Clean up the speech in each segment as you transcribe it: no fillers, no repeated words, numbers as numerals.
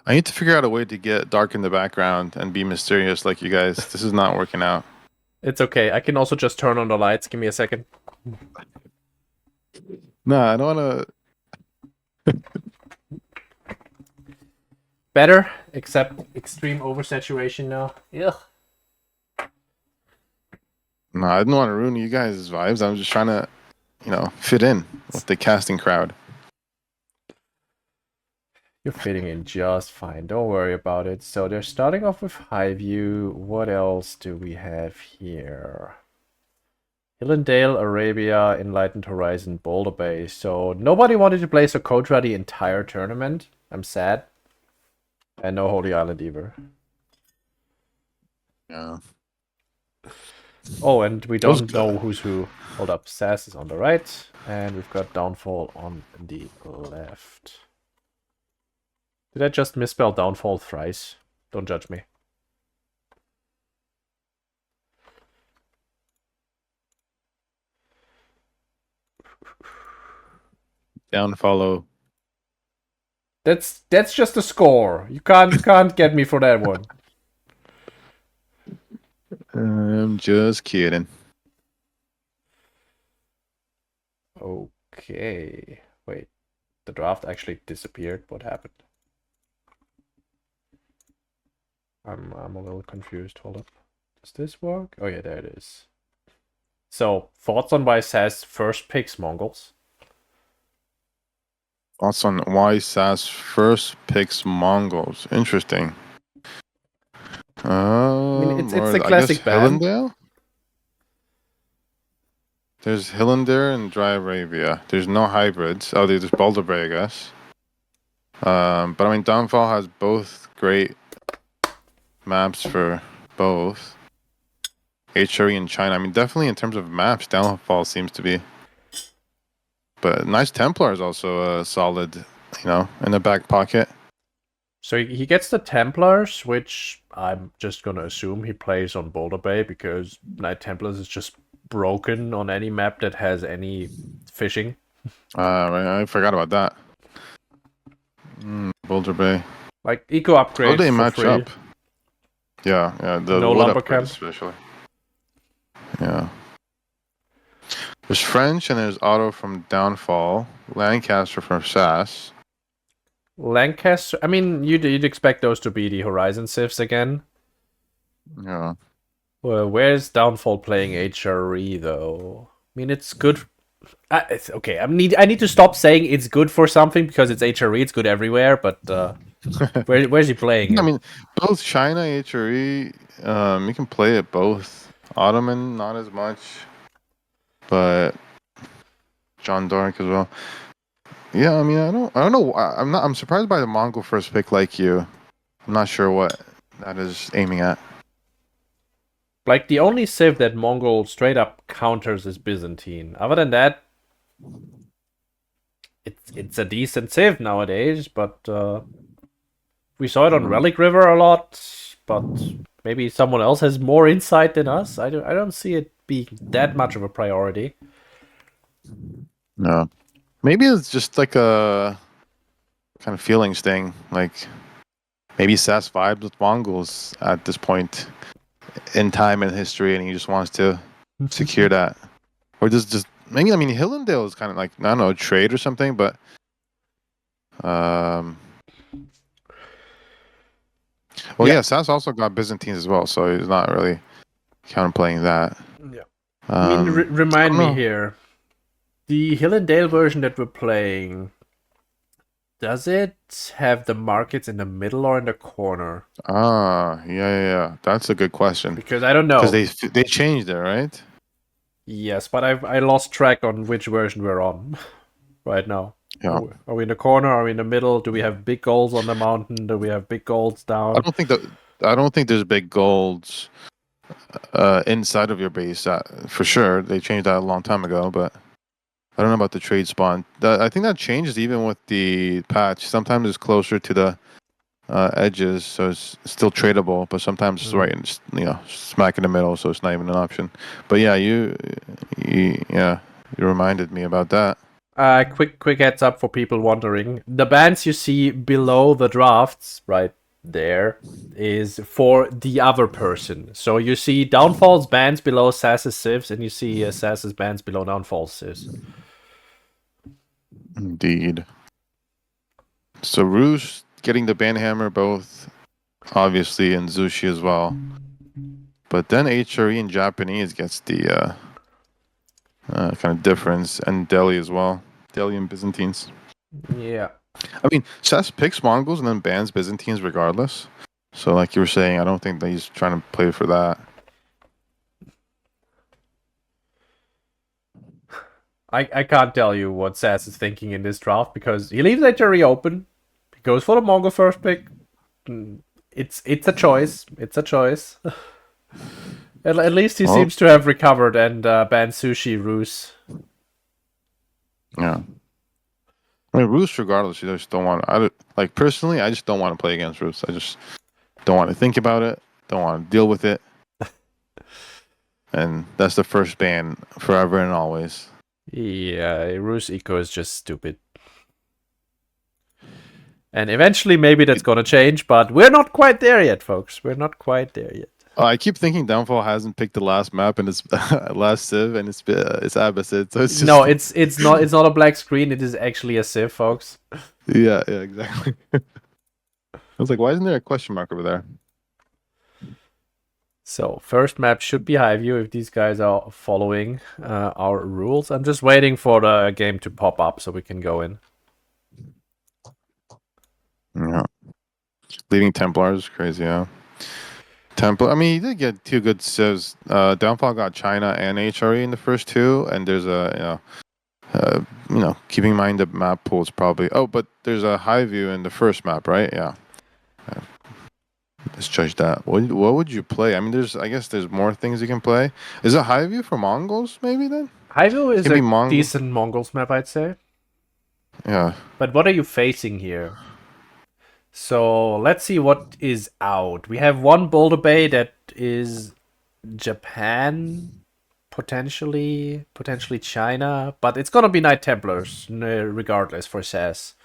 I need to figure out a way to get dark in the background and be mysterious like you guys. This is not working out. It's okay. I can also just turn on the lights. Give me a second. No, I don't want to. Better, except extreme oversaturation now. Ugh. No, I didn't want to ruin you guys' vibes. I was just trying to, fit in with the casting crowd. You're fitting in just fine. Don't worry about it. So they're starting off with High View. What else do we have here? Hillendale, Arabia, Enlightened Horizon, Boulder Bay. So nobody wanted to play Socotra the entire tournament. I'm sad. And no Holy Island either. Yeah. Oh, and we don't know who's who. Hold up. SAS is on the right. And we've got Downfall on the left. Did I just misspell Downfall thrice? Don't judge me. Down follow. That's just a score. You can't get me for that one. I'm just kidding. Okay. Wait. The draft actually disappeared. What happened? I'm a little confused. Hold up. Does this work? Oh yeah, there it is. So, thoughts on why SAS first picks Mongols? Thoughts on why SAS first picks Mongols? Interesting. I mean, it's the classic ban. Hillendale? There's Hillendale and Dry Arabia. There's no hybrids. Oh, there's Boulder Bay, I guess. But I mean, Downfall has both great maps for both. HRE and China. I mean, definitely in terms of maps, Downfall seems to be. But Nice Templar is also a solid, in the back pocket. So he gets the Templars, which I'm just gonna assume he plays on Boulder Bay because Knight Templars is just broken on any map that has any fishing. Right, I forgot about that. Boulder Bay. Like eco upgrade. How do they match free. up? Yeah, the no wood lumber upgrade camp, especially. Yeah. There's French and there's Otto from Downfall, Lancaster from SAS. Lancaster. I mean, you'd expect those to be the Horizon Civs again. Yeah. Well, where's Downfall playing HRE though? I mean, it's good. It's okay. I need to stop saying it's good for something because it's HRE. It's good everywhere. But where's he playing? I mean, both China, HRE, you can play it both. Ottoman, not as much, but John Dark as well. Yeah, I mean, I don't know. I'm surprised by the Mongol first pick like you. I'm not sure what that is aiming at. Like the only civ that Mongol straight up counters is Byzantine. Other than that, it's a decent civ nowadays. But we saw it on Relic River a lot. But maybe someone else has more insight than us. I don't see it being that much of a priority. No, maybe it's just like a kind of feelings thing. Like maybe SAS vibes with Mongols at this point in time in history, and he just wants to secure that, or just maybe. I mean, Hillendale is kind of like, I don't know, trade or something, but well, yeah, SAS also got Byzantines as well, so he's not really counterplaying that. Yeah. I mean, remind me here. The Hillendale version that we're playing, does it have the markets in the middle or in the corner? Yeah. That's a good question. Because I don't know. Because they changed it, right? Yes, but I lost track on which version we're on right now. Yeah. Are we in the corner? Are we in the middle? Do we have big goals on the mountain? Do we have big goals down? I don't think there's big golds inside of your base. For sure, they changed that a long time ago, but I don't know about the trade spawn. I think that changes even with the patch. Sometimes it's closer to the edges, so it's still tradable, but sometimes it's right in, smack in the middle, so it's not even an option. But yeah, you reminded me about that. Quick heads up for people wondering. The bands you see below the drafts, right there, is for the other person. So you see Downfall's bands below SAS's civs, and you see SAS's bands below Downfall's civs. Indeed. So Rouge getting the Banhammer both, obviously, and Zushi as well. But then HRE in Japanese gets the kind of difference, and Delhi as well. Delhi and Byzantines. Yeah. I mean, SAS picks Mongols and then bans Byzantines regardless. So, like you were saying, I don't think that he's trying to play for that. I can't tell you what SAS is thinking in this draft because he leaves HRE open. He goes for the Mongol first pick. It's a choice. It's a choice. At least he seems to have recovered and banned Sushi Rus. Yeah. I mean, Rus, regardless, you just don't want to. Like, personally, I just don't want to play against Rus. I just don't want to think about it. Don't want to deal with it. And that's the first ban forever and always. Yeah, Rus Eco is just stupid. And eventually, maybe that's going to change, but we're not quite there yet, folks. We're not quite there yet. I keep thinking Downfall hasn't picked the last map and it's last civ, and it's Abbasid. So it's just no, it's not a black screen. It is actually a civ, folks. Yeah, exactly. I was like, why isn't there a question mark over there? So first map should be Highview if these guys are following our rules. I'm just waiting for the game to pop up so we can go in. Yeah. Leaving Templars is crazy, yeah. Templar, I mean, he did get 2 good civs. Downfall got China and HRE in the first 2, and there's keeping in mind the map pool is probably. Oh, but there's a Highview in the first map, right? Yeah. Let's judge that. What would you play? I mean, I guess there's more things you can play. Is it Highview for Mongols, maybe then? Highview is a decent Mongols map, I'd say. Yeah. But what are you facing here? So let's see what is out. We have one Boulder Bay that is Japan, potentially China, but it's gonna be Knight Templars regardless for SAS.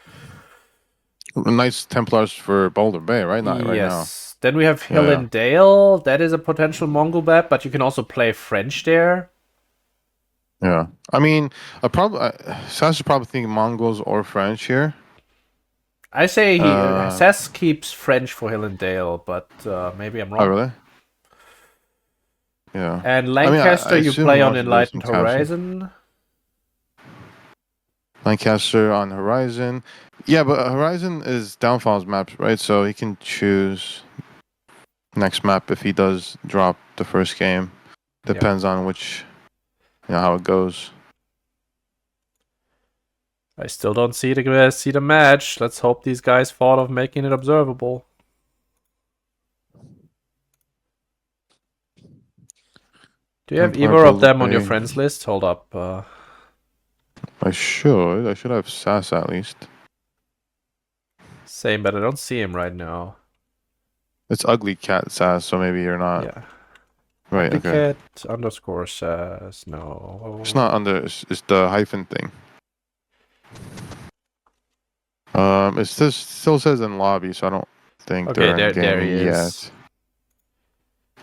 Nice Templars for Boulder Bay, right? Not right now. Yes. Then we have Hill and Dale. That is a potential Mongol map, but you can also play French there. Yeah. I mean, SAS is probably thinking Mongols or French here. I say SAS keeps French for Hill and Dale, but maybe I'm wrong. Oh, really? Yeah. And Lancaster, you play on Enlightened Horizon. Lancaster on Horizon. Yeah, but Horizon is Downfall's maps, right? So he can choose next map if he does drop the first game. Depends on which, how it goes. I still don't see the match. Let's hope these guys thought of making it observable. Do you have either of them on your friends list? Hold up. I should have SAS at least. Same, but I don't see him right now. It's Ugly Cat SAS, so maybe you're not. Yeah. Right, Ugly Cat _ SAS. No. It's not under. It's the hyphen thing. It still says in lobby, so I don't think they're in game there he is. yet.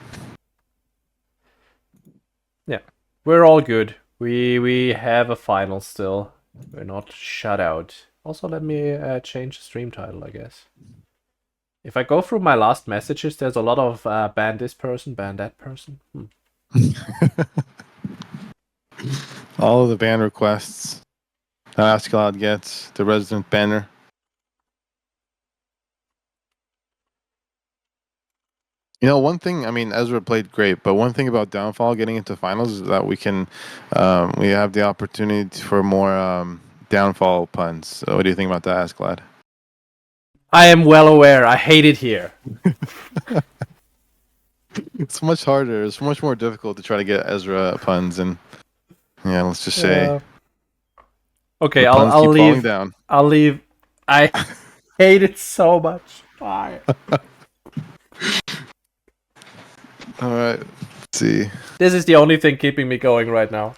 Yeah, we're all good. We have a final still. We're not shut out. Also, let me change the stream title, I guess. If I go through my last messages, there's a lot of ban this person, ban that person. All of the ban requests that Askeladd gets, the resident banner. You know, one thing, I mean, Ezra played great, but one thing about Downfall getting into finals is that we have the opportunity for more Downfall puns. So what do you think about that, Askeladd? I am well aware. I hate it here. It's much harder. It's much more difficult to try to get Ezra puns, and let's just say. Okay, I'll leave. Down. I'll leave. I hate it so much. Bye. All right. Let's see. This is the only thing keeping me going right now.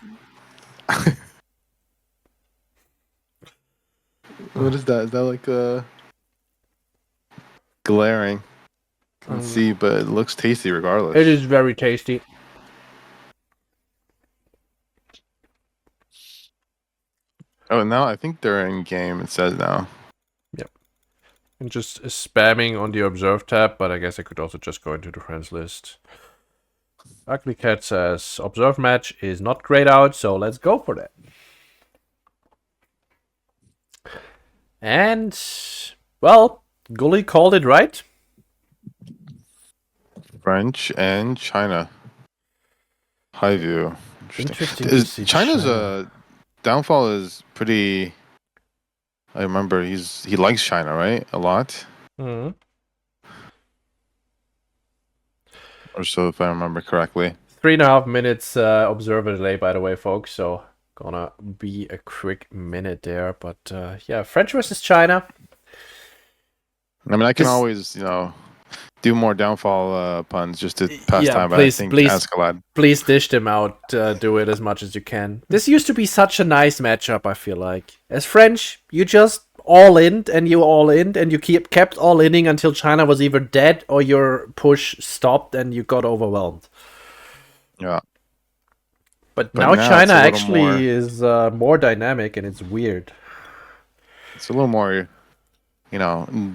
What is that? Is that like glaring? Can see, but it looks tasty regardless. It is very tasty. Oh, now I think they're in game. It says now. Yep. And just spamming on the observe tab, but I guess I could also just go into the friends list. Ugly Cat says observe match is not grayed out, so let's go for that. And well, Gully called it right. French and China. High view. Interesting to see China's China. downfall is pretty. I remember he likes China, right? A lot. Mm-hmm. Or so, if I remember correctly. 3.5 minutes observer delay, by the way, folks. So gonna be a quick minute there. But yeah, French versus China. I mean, I can always, do more downfall puns just to pass time. But I think Escalade. Please dish them out. Do it as much as you can. This used to be such a nice matchup, I feel like. As French, you just all in and you kept all inning until China was either dead or your push stopped and you got overwhelmed. Yeah. But now China actually is more dynamic and it's weird. It's a little more,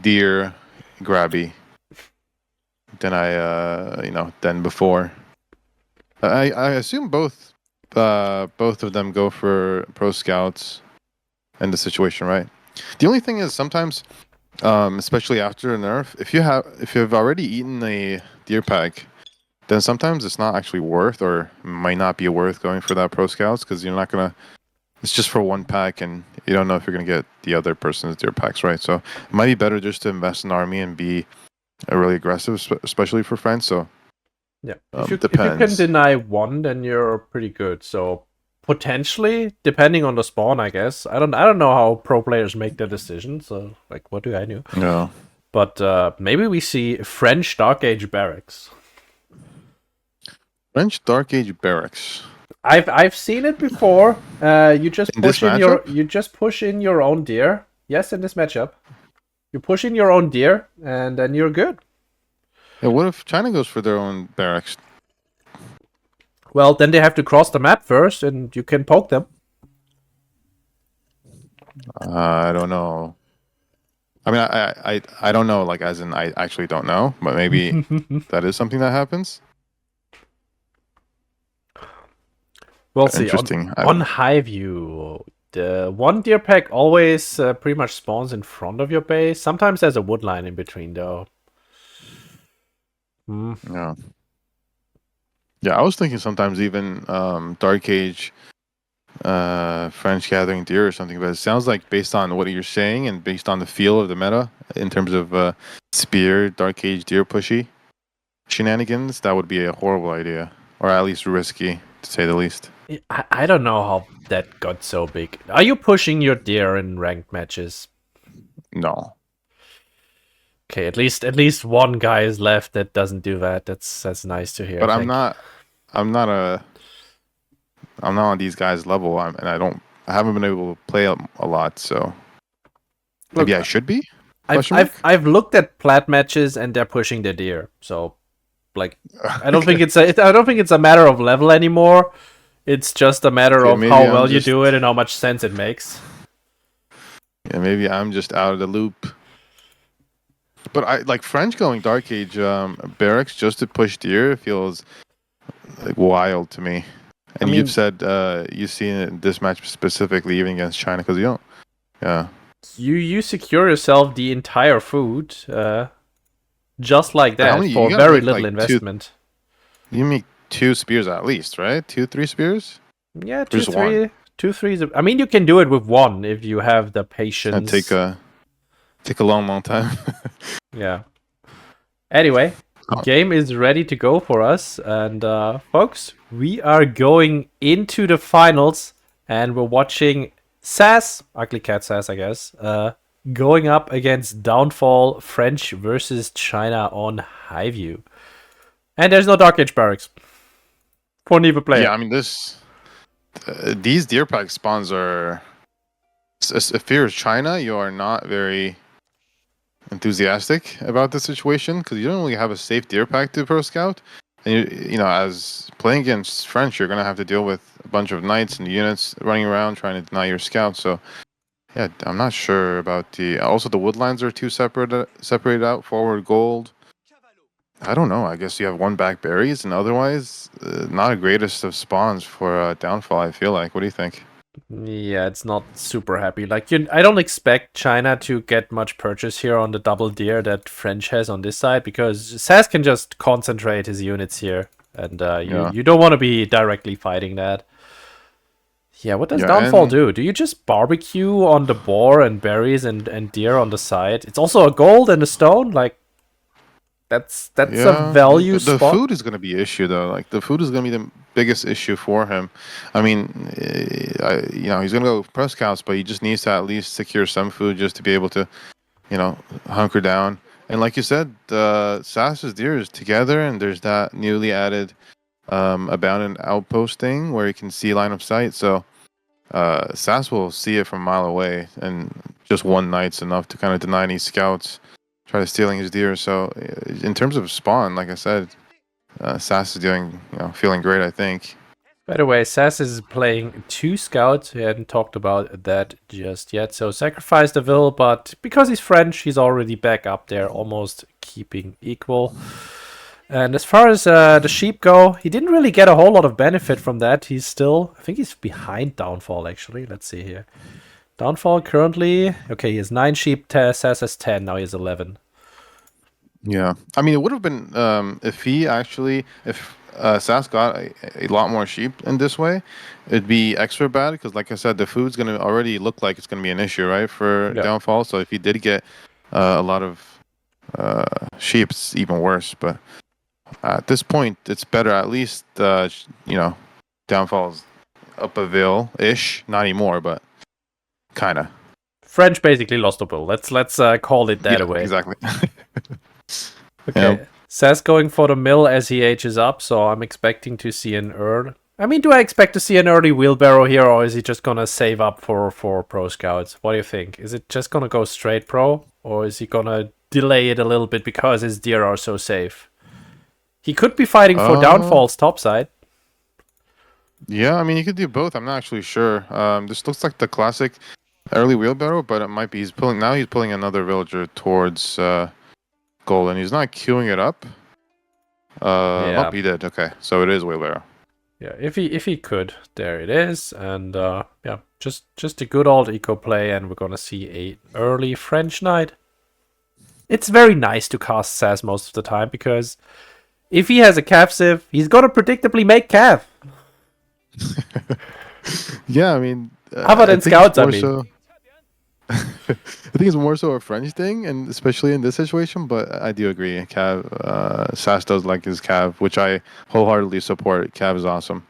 deer grabby than than before. I assume both of them go for pro scouts in the situation, right? The only thing is sometimes, especially after a nerf, if you've already eaten a deer pack, then sometimes it's not actually worth or might not be worth going for that pro scouts because you're not gonna. It's just for one pack, and you don't know if you're gonna get the other person's deer packs, right? So it might be better just to invest in army and be really aggressive, especially for friends. So yeah, if you can deny one, then you're pretty good. So potentially, depending on the spawn, I guess. I don't know how pro players make their decisions. So like, what do I know? Yeah. But maybe we see French Dark Age barracks. French Dark Age barracks. I've seen it before. You just push in your own deer. Yes, in this matchup, you push in your own deer, and then you're good. Yeah, what if China goes for their own barracks? Well, then they have to cross the map first, and you can poke them. I don't know. I mean, I don't know. Like, as in, I actually don't know. But maybe that is something that happens. We'll see. On high view, the one deer pack always pretty much spawns in front of your base. Sometimes there's a wood line in between, though. Yeah. Yeah, I was thinking sometimes even Dark Age, French Gathering Deer or something, but it sounds like based on what you're saying and based on the feel of the meta in terms of Spear, Dark Age Deer pushy shenanigans, that would be a horrible idea, or at least risky, to say the least. I don't know how that got so big. Are you pushing your deer in ranked matches? No. Okay, at least one guy is left that doesn't do that. That's nice to hear. But I'm not on these guys' level, I haven't been able to play a lot, so maybe I should be. I've looked at plat matches and they're pushing their deer. So, like, I don't think it's a matter of level anymore. It's just a matter of how well you do it and how much sense it makes. Yeah, maybe I'm just out of the loop. But I like French going Dark Age barracks just to push deer feels like wild to me. And you've said you've seen it in this match specifically, even against China, because you don't. Yeah. You secure yourself the entire food, just like that for very little investment. You make 2 spears at least, right? 2-3 spears. Yeah, 2-3. 2-3. I mean, you can do it with one if you have the patience. And take a long time. Yeah. Anyway, the game is ready to go for us, and folks, we are going into the finals, and we're watching SAS, Ugly Cat SAS, I guess, going up against Downfall French versus China on high view. And there's no Dark Age barracks for neither player. Yeah, I mean these deer pack spawns are if you're China, you are not very enthusiastic about the situation because you don't really have a safe deer pack to pro scout, and as playing against French, you're gonna have to deal with a bunch of knights and units running around trying to deny your scout. So yeah, I'm not sure about also the woodlines are too separated out. Forward gold. I don't know. I guess you have one back berries, and otherwise, not a greatest of spawns for downfall. I feel like. What do you think? Yeah, it's not super happy. Like, I don't expect China to get much purchase here on the double deer that French has on this side, because SAS can just concentrate his units here, and you don't want to be directly fighting that. Yeah, what does Downfall do? Do you just barbecue on the boar and berries and deer on the side? It's also a gold and a stone. Like, that's a value the spot. food is going to be an issue though. Like the food is going to be the biggest issue for him. I mean, he's going to go press counts, but he just needs to at least secure some food just to be able to, hunker down. And like you said, SAS's deer is together, and there's that newly added abandoned outpost thing where you can see line of sight. So SAS will see it from a mile away, and just one night's enough to kind of deny any scouts try to stealing his deer. So in terms of spawn, like I said, SAS is doing, feeling great, I think. By the way, SAS is playing 2 scouts. We hadn't talked about that just yet. So sacrifice the Will, but because he's French, he's already back up there, almost keeping equal. And as far as the sheep go, he didn't really get a whole lot of benefit from that. I think he's behind Downfall, actually. Let's see here. Downfall currently, okay, he has 9 sheep, SAS has 10, now he has 11. Yeah. I mean, it would have been, if SAS got a lot more sheep in this way, it'd be extra bad because, like I said, the food's going to already look like it's going to be an issue, right, for Downfall. So if he did get a lot of sheep, it's even worse. But at this point, it's better. At least, Downfall's up a Ville-ish. Not anymore, but kind of. French basically lost a bill. Let's call it that way. Exactly. Okay. SAS going for the mill as he ages up, so I'm expecting to see an early. I mean, do I expect to see an early wheelbarrow here, or is he just gonna save up for pro scouts? What do you think? Is it just gonna go straight pro, or is he gonna delay it a little bit because his deer are so safe? He could be fighting for Downfall's topside. Yeah, I mean, he could do both. I'm not actually sure. This looks like the classic early wheelbarrow, but it might be he's pulling another villager towards gold, and he's not queuing it up. Oh, he did. Okay, so it is wheelbarrow. Yeah, if he could, there it is, and just a good old eco play, and we're gonna see a early French knight. It's very nice to cast SAS most of the time because if he has a cav civ, he's gonna predictably make cav. Yeah, I mean, how about in scouts? I mean. So, I think it's more so a French thing, and especially in this situation. But I do agree, Cav. SAS does like his Cav, which I wholeheartedly support. Cav is awesome.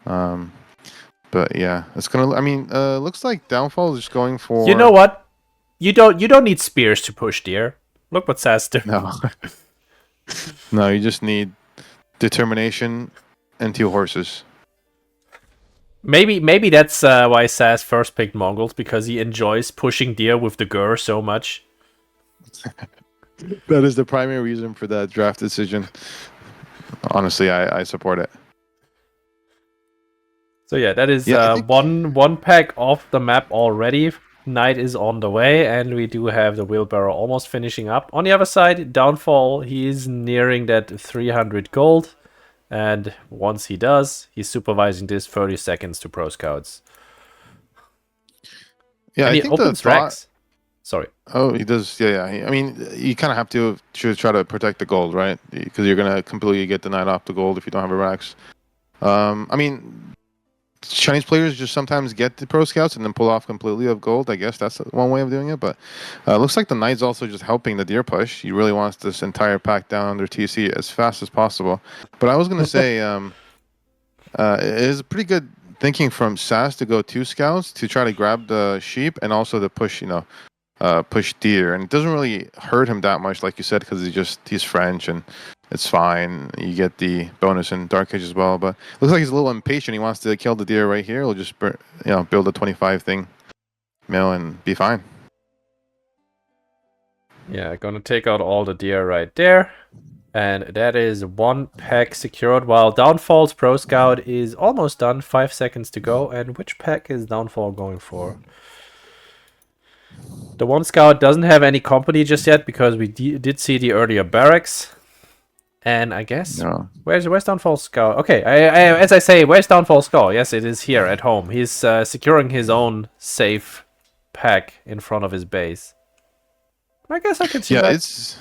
But yeah, it's gonna. I mean, looks like Downfall is just going for. You know what? You don't need spears to push deer. Look what SAS do. No. No, you just need determination and 2 horses. Maybe that's why SAS first picked Mongols, because he enjoys pushing deer with the gur so much. That is the primary reason for that draft decision. Honestly, I support it. So yeah, that is one pack off the map already. Night is on the way, and we do have the wheelbarrow almost finishing up. On the other side, Downfall, he is nearing that 300 gold. And once he does, he's supervising this 30 seconds to pro scouts. Yeah, and I he think opens racks. Sorry. Oh, he does. Yeah. I mean, you kind of have to try to protect the gold, right? Because you're gonna completely get denied off the gold if you don't have a racks. I mean, Chinese players just sometimes get the pro scouts and then pull off completely of gold. I guess that's one way of doing it. But looks like the knight's also just helping the deer push. He really wants this entire pack down under TC as fast as possible. But I was gonna say, it is pretty good thinking from SAS to go 2 scouts to try to grab the sheep and also to push, push deer. And it doesn't really hurt him that much, like you said, because he's French and it's fine. You get the bonus in Dark Age as well, but looks like he's a little impatient. He wants to kill the deer right here. He'll just build a 25 thing. mill and be fine. Yeah, gonna take out all the deer right there. And that is one pack secured, while Downfall's Pro Scout is almost done. 5 seconds to go. And which pack is Downfall going for? The one scout doesn't have any company just yet because we did see the earlier barracks. And I guess... Yeah. Where's Downfall's Scout? Okay, as I say, where's Downfall's Scout? Yes, it is here at home. He's securing his own safe pack in front of his base. I guess I can see that.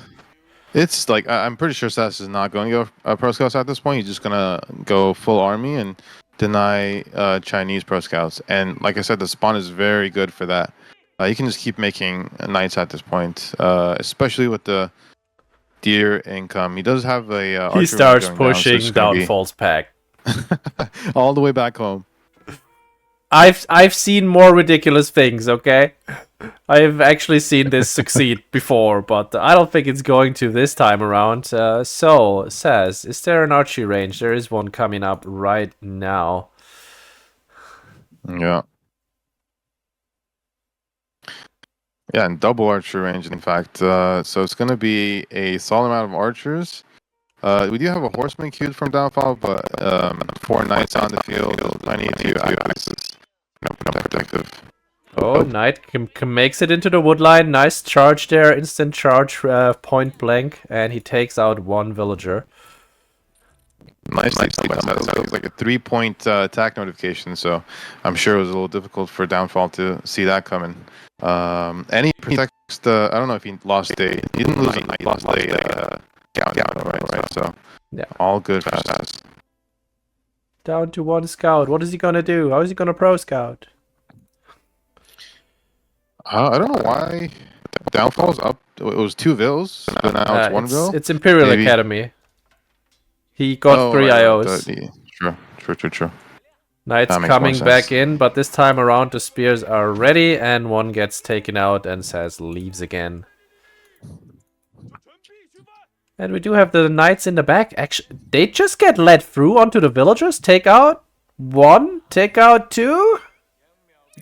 It's like I'm pretty sure SAS is not going to go pro scouts at this point. He's just gonna go full army and deny Chinese pro scouts. And like I said, the spawn is very good for that. You can just keep making knights at this point, especially with the deer income. He does have a. He starts pushing Downfall's pack all the way back home. I've seen more ridiculous things, okay? I've actually seen this succeed before, but I don't think it's going to this time around. So, SAS, is there an archery range? There is one coming up right now. Yeah. Yeah, and double archery range, in fact. So it's going to be a solid amount of archers. We do have a horseman queued from Downfall, but 4 knights on the field. I need to access. Protective. Oh, Knight makes it into the woodline. Nice charge there. Instant charge, point blank. And he takes out one villager. Nice. That was like a 3-point attack notification, so I'm sure it was a little difficult for Downfall to see that coming. And he protects the... I don't know if he lost a... He didn't lose a knight. He lost a scout, right? So, yeah, all good for SAS. Down to one scout. What is he going to do? How is he going to pro scout? I don't know why Downfall's up. It was 2 vills, and now it's 1 vill. It's Imperial Maybe. Academy. He got 3 IOs. True. Knight's coming back in, but this time around the spears are ready, and one gets taken out, and SAS leaves again. And we do have the knights in the back. Actually, they just get led through onto the villagers. Take out 1, take out 2.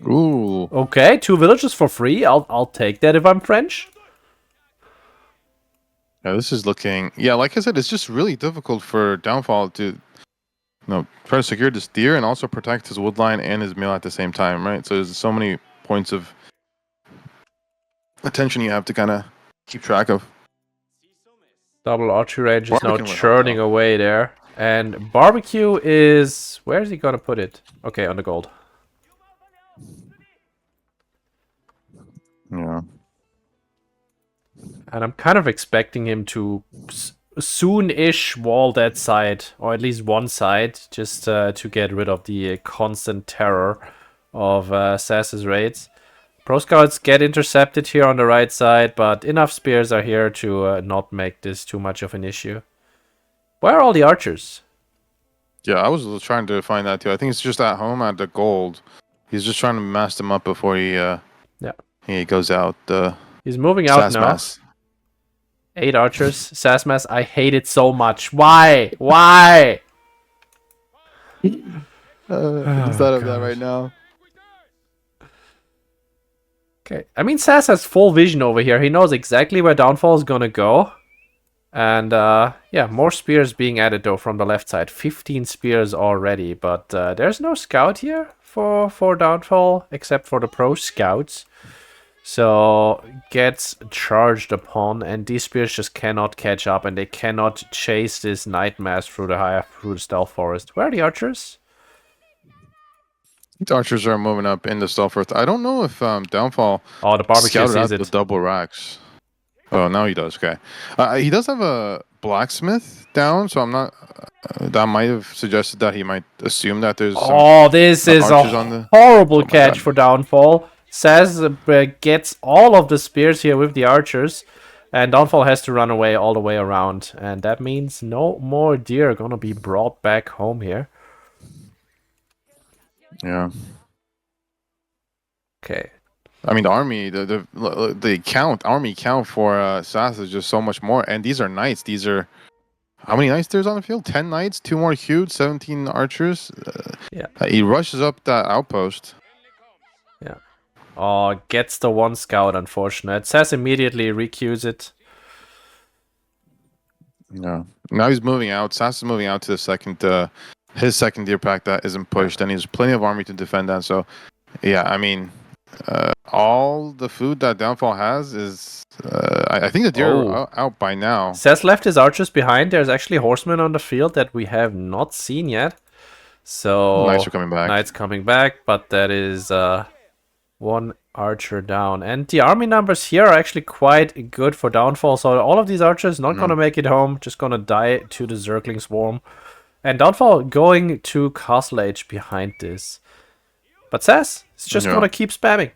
Ooh. Okay, 2 villagers for free. I'll take that if I'm French. Yeah, this is looking... Yeah, like I said, it's just really difficult for Downfall to try to secure this deer and also protect his woodline and his mill at the same time, right? So there's so many points of attention you have to kind of keep track of. Double archery range is now churning away there. And barbecue is... Where is he going to put it? Okay, on the gold. Yeah. And I'm kind of expecting him to soon-ish wall that side, or at least one side, just to get rid of the constant terror of SAS's raids. Pro Scouts get intercepted here on the right side, but enough spears are here to not make this too much of an issue. Where are all the archers? Yeah, I was trying to find that too. I think it's just at home at the gold. He's just trying to mass them up before he goes out. He's moving out now. 8 archers. SAS mass. I hate it so much. Why? Why? Instead of that right now. Okay. I mean, SAS has full vision over here. He knows exactly where Downfall is gonna go. And, yeah, more spears being added, though, from the left side. 15 spears already. But there's no scout here for Downfall, except for the pro scouts. So, gets charged upon, and these spears just cannot catch up, and they cannot chase this night mass through the stealth forest. Where are the archers? The archers are moving up in the stealth forest. I don't know if Downfall... Oh, the barbecue sees it. The double racks. Oh, now he does. Okay. He does have a blacksmith down, so I'm not... that might have suggested that he might assume that there's this is a horrible catch for Downfall. SAS gets all of the spears here with the archers, and Downfall has to run away all the way around, and that means no more deer are gonna be brought back home here. Yeah. Okay. I mean, the army, the army count for SAS is just so much more, and these are knights. These are... How many knights there's on the field? 10 knights, 2 more queued, 17 archers. Yeah. He rushes up that outpost. Yeah. Oh, gets the one scout, unfortunate. SAS immediately recues it. Yeah. Now he's moving out. SAS is moving out to the second, his second deer pack that isn't pushed, and he's plenty of army to defend that. So, yeah, I mean, all the food that Downfall has is, I think the deer are out by now. SAS left his archers behind. There's actually horsemen on the field that we have not seen yet. So Knights are coming back. Knights coming back, but that is one archer down. And the army numbers here are actually quite good for Downfall. So all of these archers not gonna make it home, just gonna die to the Zergling Swarm. And Downfall going to Castle Age behind this. But SAS is just gonna keep spamming.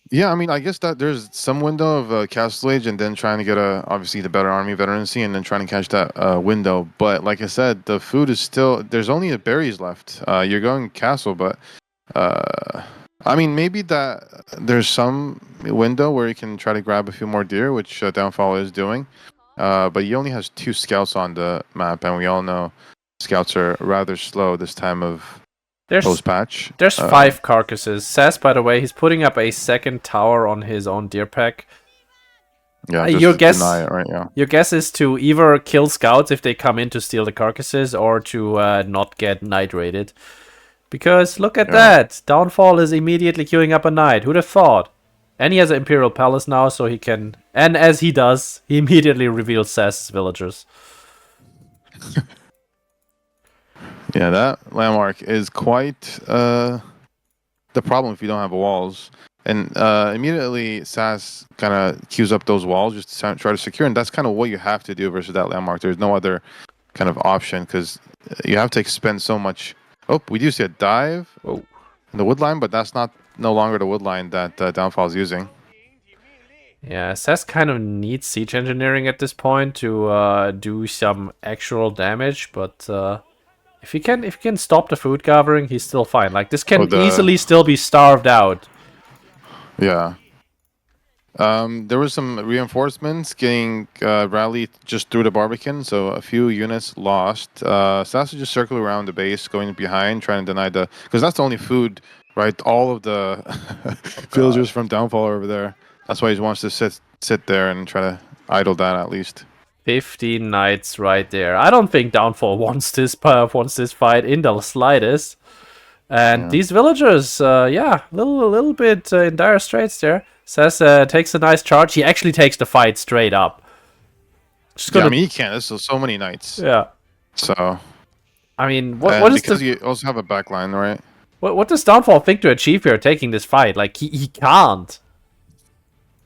Yeah, I mean, I guess that there's some window of Castle Age and then trying to get obviously the better army veterancy and then trying to catch that window. But like I said, the food is still, there's only the berries left. You're going Castle, but I mean, maybe that there's some window where you can try to grab a few more deer, which Downfall is doing. But he only has 2 scouts on the map, and we all know scouts are rather slow this time of post-patch. There's 5 carcasses. SAS, by the way, he's putting up a second tower on his own deer pack. Yeah, your guess is to either kill scouts if they come in to steal the carcasses, or to not get knight raided. Because look at that, Downfall is immediately queuing up a knight. Who'd have thought? And he has an Imperial Palace now, so he can. And as he does, he immediately reveals SAS' villagers. Yeah, that landmark is quite the problem if you don't have walls. And immediately SAS kind of queues up those walls just to try to secure, and that's kind of what you have to do versus that landmark. There's no other kind of option because you have to expend so much. Oh, we do see a dive in the wood line, but that's no longer the wood line that Downfall is using. Yeah, SAS kind of needs siege engineering at this point to do some actual damage, but if he can stop the food gathering, he's still fine. Like, this can easily still be starved out. Yeah. There was some reinforcements getting rallied just through the Barbican, so a few units lost. SAS just circle around the base, going behind, trying to deny because that's the only food, right? All of the villagers from Downfall are over there. That's why he wants to sit there and try to idle that at least. 15 knights right there. I don't think Downfall wants this fight in the slightest. And these villagers, a little bit in dire straits there. SAS takes a nice charge. He actually takes the fight straight up. I mean, he can't. There's so many knights. Yeah. So. I mean, what is because you also have a backline, right? What does Downfall think to achieve here taking this fight? Like, he can't.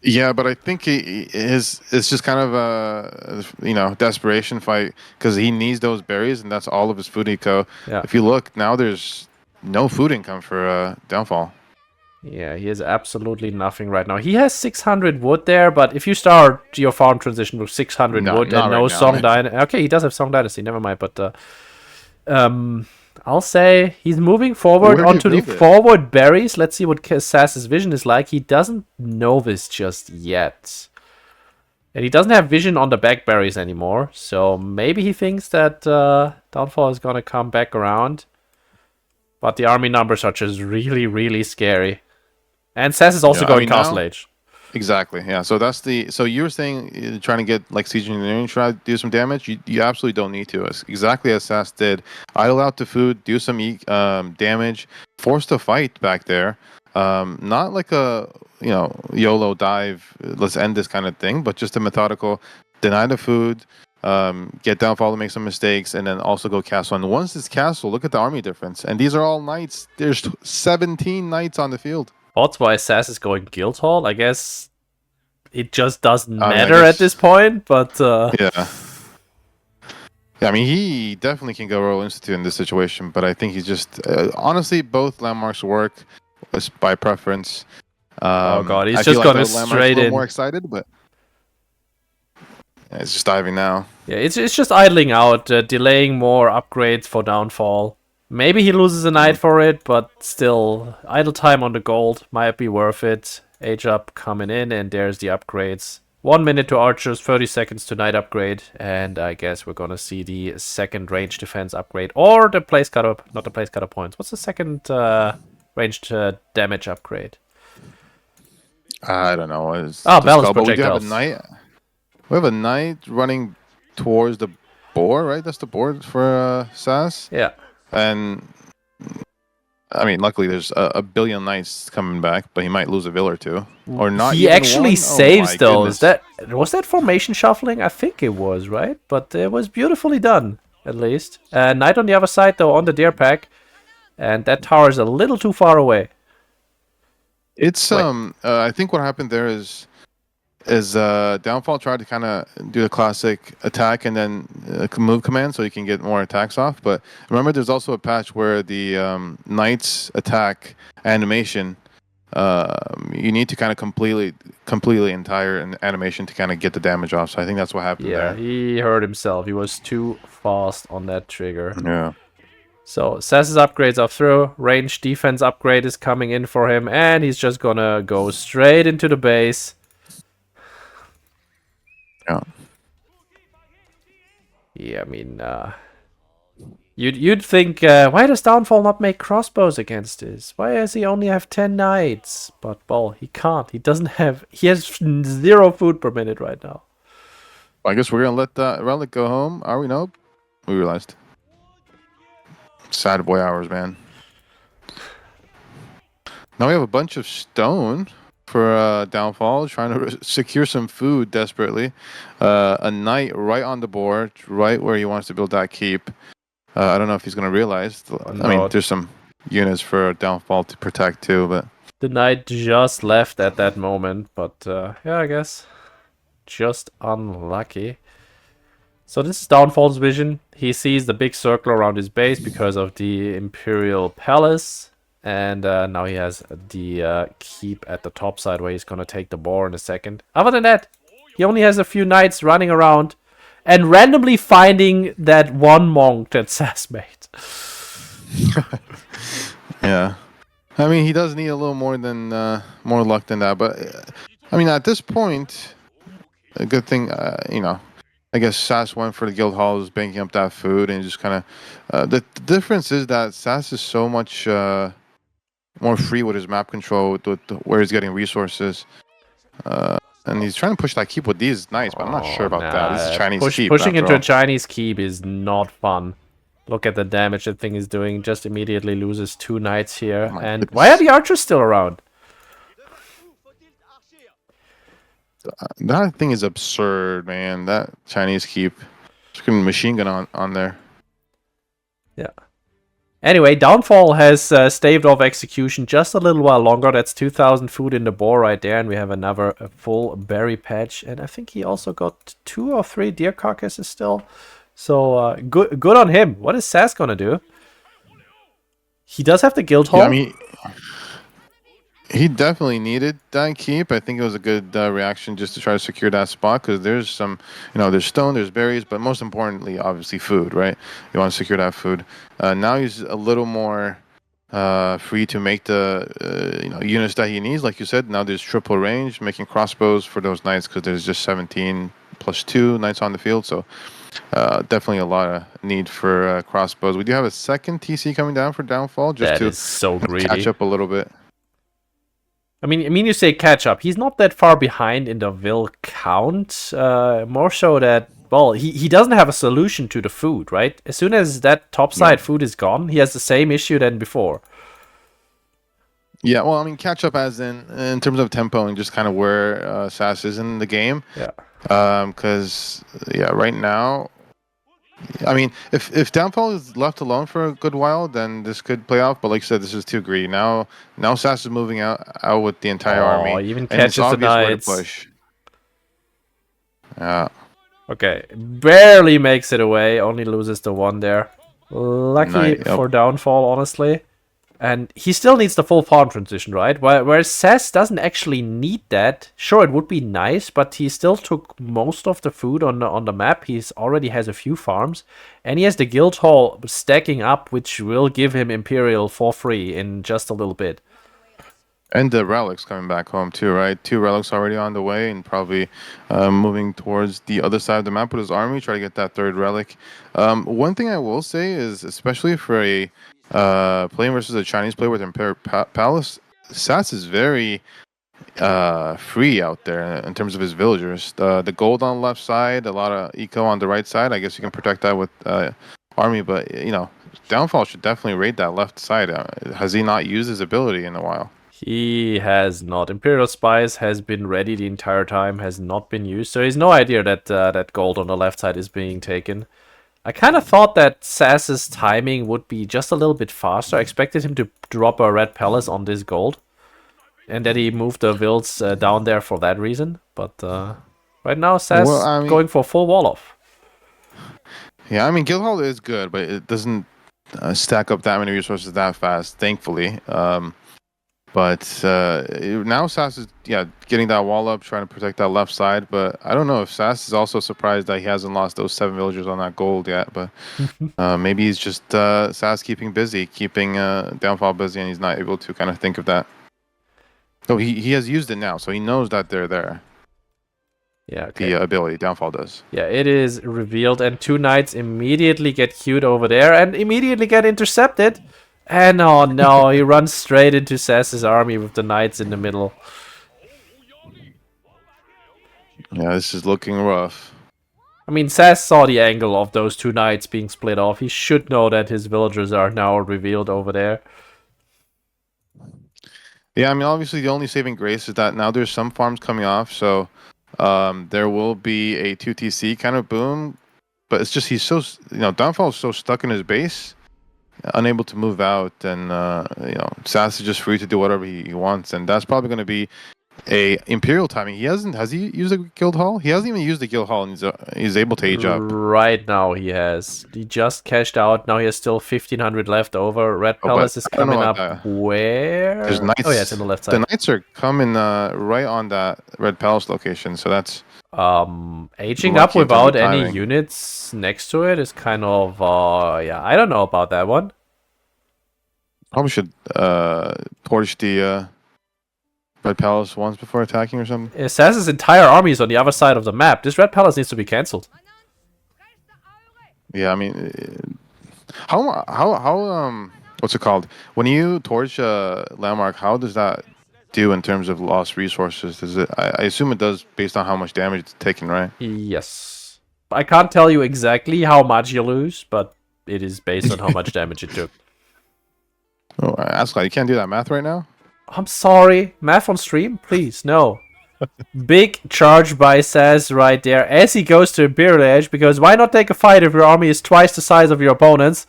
Yeah, but I think it's just kind of a desperation fight because he needs those berries and that's all of his food eco. Yeah. If you look now, there's no food income for Downfall. Yeah, he has absolutely nothing right now. He has 600 wood there, but if you start your farm transition with 600 wood and no Song Dynasty... Okay, he does have Song Dynasty, never mind, but... I'll say he's moving forward onto the forward berries. Let's see what SAS' vision is like. He doesn't know this just yet. And he doesn't have vision on the back berries anymore, so maybe he thinks that Downfall is going to come back around. But the army numbers are just really, really scary. And SAS is also going Castle Age. Exactly, yeah. So so you were saying trying to get like siege engineering, try to do some damage. You absolutely don't need to. It's exactly as SAS did. Idle out the food, do some damage, force the fight back there. Not like a YOLO dive. Let's end this kind of thing, but just a methodical deny the food. Get Downfall to make some mistakes, and then also go castle. And once it's castle, look at the army difference. And these are all knights. There's 17 knights on the field. That's why SAS is going Guildhall. I guess it just doesn't matter at this point, but... Yeah, I mean, he definitely can go Royal Institute in this situation, but I think he's just... honestly, both landmarks work by preference. Oh god, he's just going straight in. More excited, but... Yeah, it's just diving now. Yeah, it's just idling out, delaying more upgrades for Downfall. Maybe he loses a knight for it, but still, idle time on the gold might be worth it. Age up coming in, and there's the upgrades. 1 minute to archers, 30 seconds to knight upgrade, and I guess we're gonna see the second range defense upgrade, or the place cutter, not the place cutter points. What's the second Ranged damage upgrade. I don't know. It's Ah, the balance skull, but we do have a projectiles. knight. We have a knight running towards the boar, right? That's the board for SAS. Yeah. And I mean, luckily there's a billion knights coming back, but he might lose a vill or two, or not He even actually one. Oh saves my those. goodness! Was that formation shuffling? I think it was, right? But it was beautifully done, at least. Knight on the other side, though, on the deer pack. And that tower is a little too far away. It's Wait. I think what happened there is Downfall tried to kind of do the classic attack and then move command so you can get more attacks off. But remember, there's also a patch where the Knight's attack animation, you need to kind of completely entire an animation to kind of get the damage off. So I think that's what happened Yeah, there. he hurt himself. He was too fast on that trigger. Yeah. So SAS's upgrades are through. Range defense upgrade is coming in for him. And he's just gonna go straight into the base. Yeah. Yeah, I mean, you'd think, why does Downfall not make crossbows against this? Why does he only have 10 knights? But, well, he can't. He has 0 food per minute right now. I guess we're gonna let that relic go home. Are we? Nope. We realized. Sad boy hours, man. Now we have a bunch of stone for Downfall, trying to secure some food desperately. A knight right on the board, right where he wants to build that keep. I don't know if he's going to realize. I mean, there's some units for Downfall to protect too, but... The knight just left at that moment, but yeah, I guess just unlucky. So this is Downfall's vision. He sees the big circle around his base because of the Imperial Palace. And now he has the keep at the top side where he's going to take the boar in a second. Other than that, he only has a few knights running around and randomly finding that one monk that SAS made. Yeah. I mean, he does need a little more than more luck than that. But, I mean, at this point, a good thing, I guess SAS went for the guild halls, banking up that food, and just kind of... the difference is that SAS is so much... more free with his map control, with where he's getting resources. And he's trying to push that keep with these knights, but I'm not sure about that. This is Chinese keep. Pushing into a Chinese keep is not fun. Look at the damage that thing is doing. Just immediately loses 2 knights here. And goodness. Why are the archers still around? That thing is absurd, man. That Chinese keep. Just getting machine gun on there. Yeah. Anyway, Downfall has staved off execution just a little while longer. That's 2,000 food in the boar right there. And we have another full berry patch. And I think he also got 2 or 3 deer carcasses still. So good on him. What is SAS going to do? He does have the guild hall. Yeah, I mean, he definitely needed that keep. I think it was a good reaction just to try to secure that spot because there's some, there's stone, there's berries, but most importantly, obviously, food, right? You want to secure that food. Now he's a little more free to make the units that he needs. Like you said, now there's triple range, making crossbows for those knights because there's just 17 plus 2 knights on the field. So definitely a lot of need for crossbows. We do have a second TC coming down for Downfall just to so greedy. Catch up a little bit. I mean, you say catch up. He's not that far behind in the vill count. More so that, well, he doesn't have a solution to the food, right? As soon as that topside food is gone, he has the same issue than before. Yeah, well, I mean, catch up as in terms of tempo and just kind of where SAS is in the game. Yeah. Because, right now, I mean, if Downfall is left alone for a good while, then this could play off. But like I said, this is too greedy. Now SAS is moving out with the entire army. Even catches the knights. Push. Yeah. Okay, barely makes it away. Only loses the 1 there. Lucky for Downfall, honestly. And he still needs the full farm transition, right? Whereas SAS doesn't actually need that. Sure, it would be nice, but he still took most of the food on the map. He already has a few farms. And he has the guild hall stacking up, which will give him Imperial for free in just a little bit. And the relics coming back home too, right? 2 relics already on the way and probably moving towards the other side of the map with his army, try to get that 3rd relic. One thing I will say is, especially for a playing versus a Chinese player with Imperial Palace, SAS is very free out there in terms of his villagers. The gold on the left side, a lot of eco on the right side. I guess you can protect that with army, but Downfall should definitely raid that left side. Has he not used his ability in a while? He has not. Imperial Spies has been ready the entire time, has not been used, so he's no idea that that gold on the left side is being taken. I kind of thought that SAS's timing would be just a little bit faster. I expected him to drop a red palace on this gold, and that he moved the vills down there for that reason. But right now, SAS going for full wall off. Yeah, I mean, Guildhall is good, but it doesn't stack up that many resources that fast, thankfully. But now SAS is getting that wall up, trying to protect that left side. But I don't know if SAS is also surprised that he hasn't lost those 7 villagers on that gold yet. But maybe he's just SAS keeping busy, keeping Downfall busy, and he's not able to kind of think of that. So he has used it now, so he knows that they're there. Yeah, okay. The ability, Downfall does. Yeah, it is revealed, and 2 knights immediately get queued over there and immediately get intercepted. And oh no, he runs straight into SAS's army with the knights in the middle. Yeah, this is looking rough. I mean, SAS saw the angle of those 2 knights being split off. He should know that his villagers are now revealed over there. Yeah, I mean, obviously the only saving grace is that now there's some farms coming off, so there will be a 2TC kind of boom. But it's just he's so, Downfall is so stuck in his base, unable to move out, and SAS is just free to do whatever he wants, and that's probably going to be a Imperial timing. Has he used a guild hall? He hasn't even used the guild hall, and he's able to age up. Right now he has. He just cashed out. Now he has still 1,500 left over. Red Palace is coming up. Where? There's knights. Oh yeah, it's on the left side. The knights are coming right on that Red Palace location, so that's aging up without any units next to it is kind of I don't know about that one. Probably should torch the Red Palace once before attacking or something. It says his entire army is on the other side of the map. This Red Palace needs to be cancelled. Yeah, I mean, how what's it called? When you torch a landmark, how does that do in terms of lost resources? Does it? I assume it does based on how much damage it's taken, right? Yes. I can't tell you exactly how much you lose, but it is based on how much damage it took. Oh, Ascot, you can't do that math right now? I'm sorry. Math on stream? Please, no. Big charge by SAS right there as he goes to Imperial Edge, because why not take a fight if your army is twice the size of your opponents?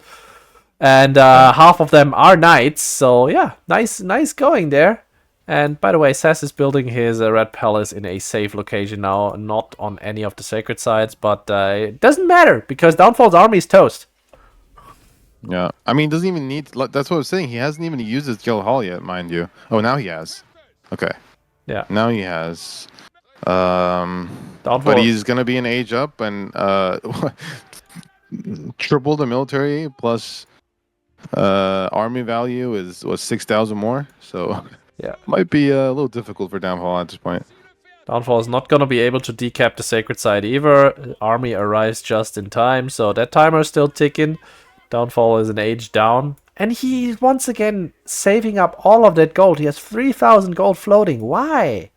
And half of them are knights, so yeah, nice going there. And by the way, SAS is building his Red Palace in a safe location now, not on any of the sacred sites, but it doesn't matter, because Downfall's army is toast. Yeah, I mean, doesn't even need. That's what I was saying. He hasn't even used his guild hall yet, mind you. Oh, now he has. Okay. Yeah. Now he has. Downfall. But he's gonna be an age up and triple the military plus army value was 6,000 more. So yeah, might be a little difficult for Downfall at this point. Downfall is not gonna be able to decap the sacred site either. Army arrives just in time, so that timer is still ticking. Downfall is an age down. And he's once again saving up all of that gold. He has 3,000 gold floating. Why?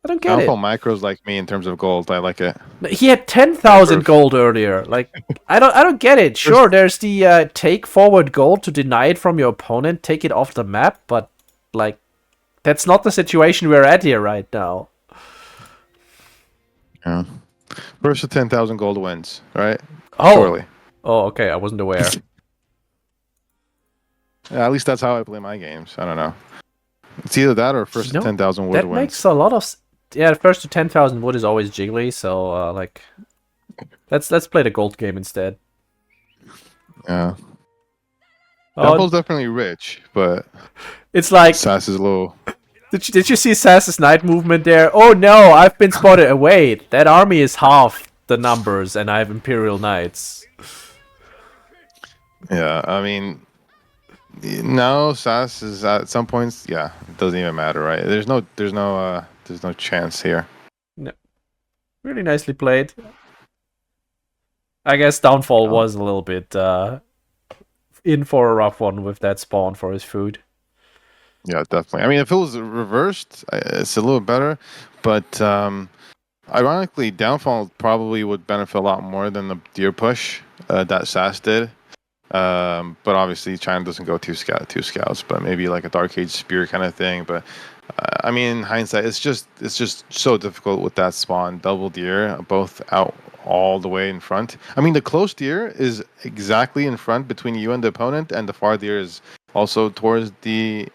I don't get Downfall micros like me in terms of gold. I like it. He had 10,000 gold earlier. Like, I don't get it. Sure, there's the take forward gold to deny it from your opponent, take it off the map, but like, that's not the situation we're at here right now. Yeah. First to 10,000 gold wins, right? Oh. Surely. Oh, okay. I wasn't aware. Yeah, at least that's how I play my games. I don't know. It's either that or first to 10,000 wood that wins. That makes a lot of... Yeah, first to 10,000 wood is always jiggly, so, like... Let's play the gold game instead. Yeah. Downfall's definitely rich, but... It's like... SAS is low. Did you see SAS's knight movement there? Oh no, I've been spotted. Wait, that army is half the numbers, and I have Imperial Knights. Yeah, I mean... No, SAS is at some points, yeah, it doesn't even matter, right? There's no chance here. No. Really nicely played. I guess Downfall was a little bit in for a rough one with that spawn for his food. Yeah, definitely. I mean, if it was reversed, it's a little better. But ironically, Downfall probably would benefit a lot more than the deer push that SAS did. But obviously, China doesn't go two scouts, but maybe like a Dark Age spear kind of thing. But I mean, in hindsight, it's just so difficult with that spawn, double deer, both out all the way in front. I mean, the close deer is exactly in front between you and the opponent, and the far deer is also towards the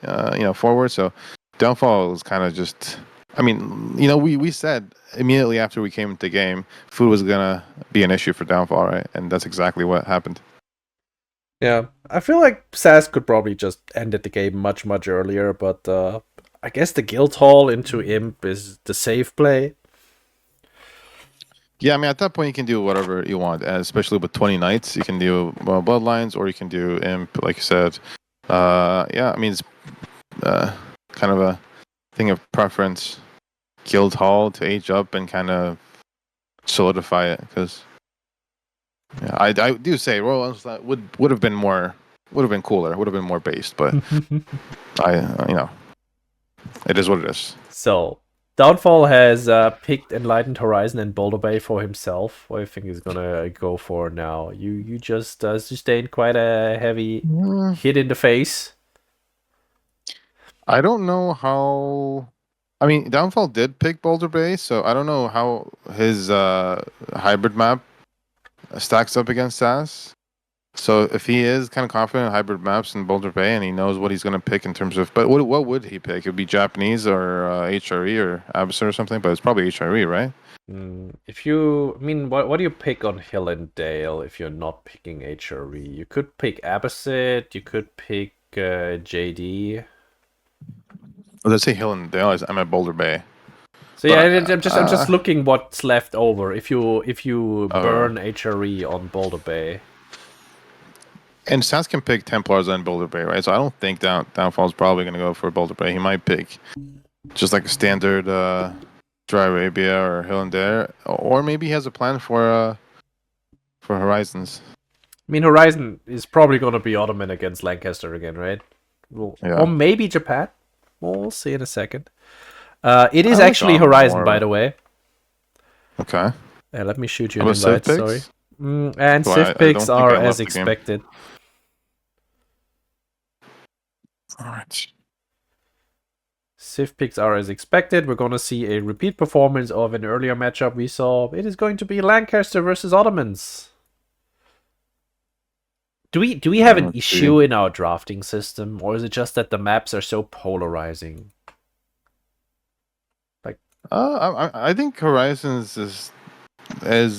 forward. So downfall is kind of just. I mean, we said immediately after we came into the game, food was gonna be an issue for downfall, right? And that's exactly what happened. Yeah, I feel like SAS could probably just ended the game much, much earlier, but I guess the guild hall into imp is the safe play. Yeah, I mean, at that point, you can do whatever you want, and especially with 20 knights, you can do bloodlines, or you can do imp, like you said. Yeah, I mean, it's kind of a thing of preference. Guild hall to age up and kind of solidify it, because yeah, I do say Royal Onslaught would have been cooler, would have been more based, but it is what it is. So, Downfall has picked Enlightened Horizon and Boulder Bay for himself. What do you think he's gonna go for now? You just sustained quite a heavy hit in the face. I don't know how. I mean, Downfall did pick Boulder Bay, so I don't know how his hybrid map stacks up against SAS. So if he is kind of confident in hybrid maps in Boulder Bay and he knows what he's going to pick in terms of, but what would he pick? It would be Japanese or HRE or Abysser or something, but it's probably HRE, right? What do you pick on Hill and Dale if you're not picking HRE? You could pick Abbasid, you could pick JD. Well, let's say Hill and Dale. I'm at Boulder Bay. So But, yeah, I'm just looking what's left over if you uh, burn HRE on Boulder Bay. and SAS can pick Templars on Boulder Bay, right? So I don't think Downfall is probably going to go for Boulder Bay. He might pick just like a standard Dry Arabia or Hill and Dale, or maybe he has a plan for Horizons. I mean, Horizon is probably going to be Ottoman against Lancaster again, right? Well, Yeah. or maybe Japan. We'll see in a second. It is I like actually Ottoman Horizon, more. by the way. Okay. Let me shoot you How an about Civ invite, sorry. picks? And Well, Civ I picks don't think are I as left the game. expected. All right. Civ picks are as expected. We're going to see a repeat performance of an earlier matchup we saw. It is going to be Lancaster versus Ottomans. Do we have an issue in our drafting system, or is it just that the maps are so polarizing? Like, I think Horizons is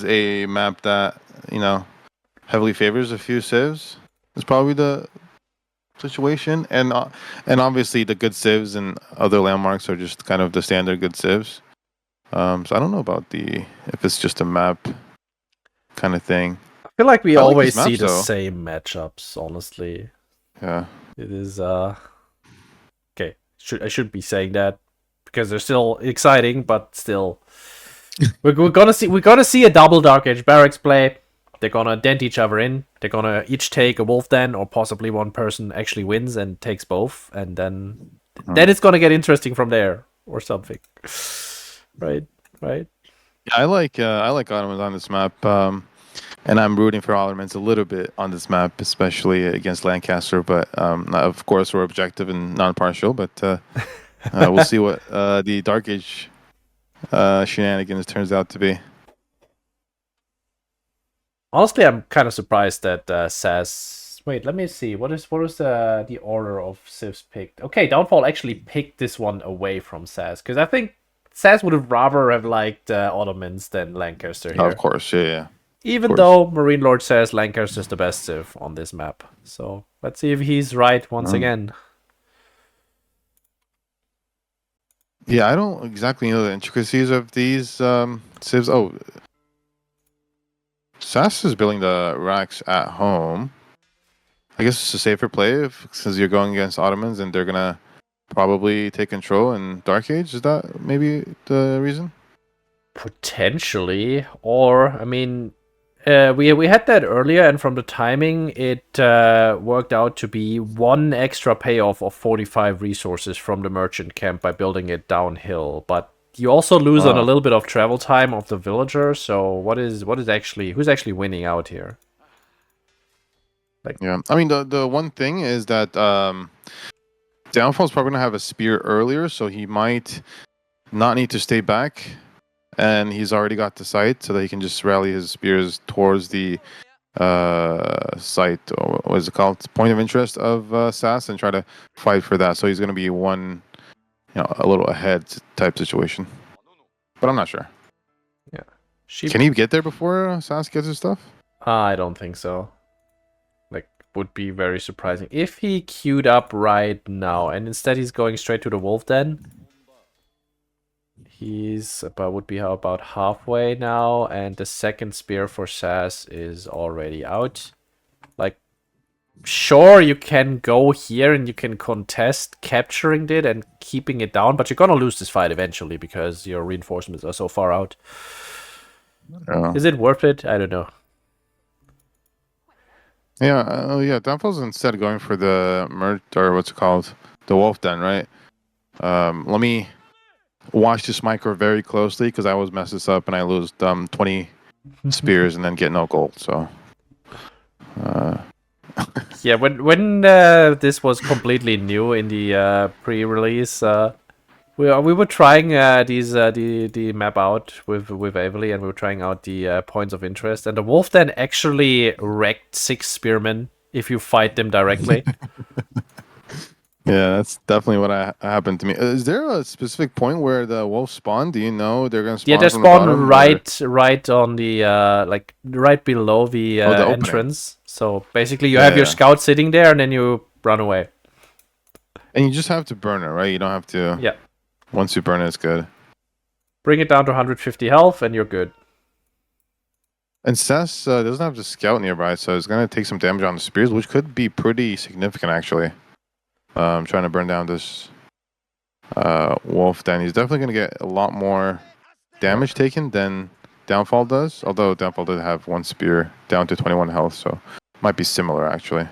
a map that heavily favors a few civs. It's probably the situation, and obviously the good civs and other landmarks are just kind of the standard good civs. So I don't know about if it's just a map kind of thing. I feel like we I like always these maps, see the though. same matchups, honestly. Yeah. It is okay. I should be saying that because they're still exciting, but still we're gonna see a double Dark Age Barracks play. They're gonna dent each other in. They're gonna each take a wolf den, or possibly one person actually wins and takes both, and then it's gonna get interesting from there or something. Right. Yeah, I like Ottomans on this map. And I'm rooting for Ottomans a little bit on this map, especially against Lancaster. But of course, we're objective and non-partial. But we'll see what the Dark Age shenanigans turns out to be. Honestly, I'm kind of surprised that SAS. Wait, let me see. What is the order of civs picked? Okay, Downfall actually picked this one away from SAS because I think SAS would have rather have liked Ottomans than Lancaster here. Of course, yeah. Even though Marine Lord says Lancaster is the best civ on this map. So let's see if he's right once again. Yeah, I don't exactly know the intricacies of these civs. Oh, SAS is building the racks at home. I guess it's a safer play since you're going against Ottomans and they're gonna probably take control in Dark Age. Is that maybe the reason? Potentially, or I mean, We had that earlier, and from the timing, it worked out to be one extra payoff of 45 resources from the merchant camp by building it downhill. But you also lose on a little bit of travel time of the villager. So what is actually who's actually winning out here? Yeah, I mean the one thing is that Downfall's probably gonna have a spear earlier, so he might not need to stay back, and he's already got the site, so that he can just rally his spears towards the site, or what is it called, point of interest of SAS, and try to fight for that. So he's gonna be one, a little ahead type situation, but I'm not sure. Yeah, Can he get there before SAS gets his stuff? I don't think so. Like, would be very surprising if he queued up right now, and instead he's going straight to the wolf den. He's would be about halfway now, and the second spear for SAS is already out. Like, sure, you can go here and you can contest capturing it and keeping it down, but you're gonna lose this fight eventually because your reinforcements are so far out. Is it worth it? I don't know. Yeah, yeah. Downfall's instead going for the or what's it called, the wolf den, right? Let me watch this micro very closely because I always mess this up and I lose 20 spears and then get no gold. So, yeah, when this was completely new in the pre-release, we were trying the map out with Avely, and we were trying out the points of interest, and the wolf then actually wrecked 6 spearmen if you fight them directly. yeah, that's definitely what happened to me. Is there a specific point where the wolves spawn? Do you know they're gonna spawn? Yeah, they from the spawn bottom, right on the like right below the the entrance. So basically, you have your scout sitting there, and then you run away. And you just have to burn it, right? You don't have to. Yeah. Once you burn it, it's good. Bring it down to 150 health, and you're good. And SAS doesn't have the scout nearby, so it's gonna take some damage on the spears, which could be pretty significant, actually. Trying to burn down this wolf den. He's definitely gonna get a lot more damage taken than Downfall does. Although Downfall did have 1 spear down to 21 health, so might be similar actually.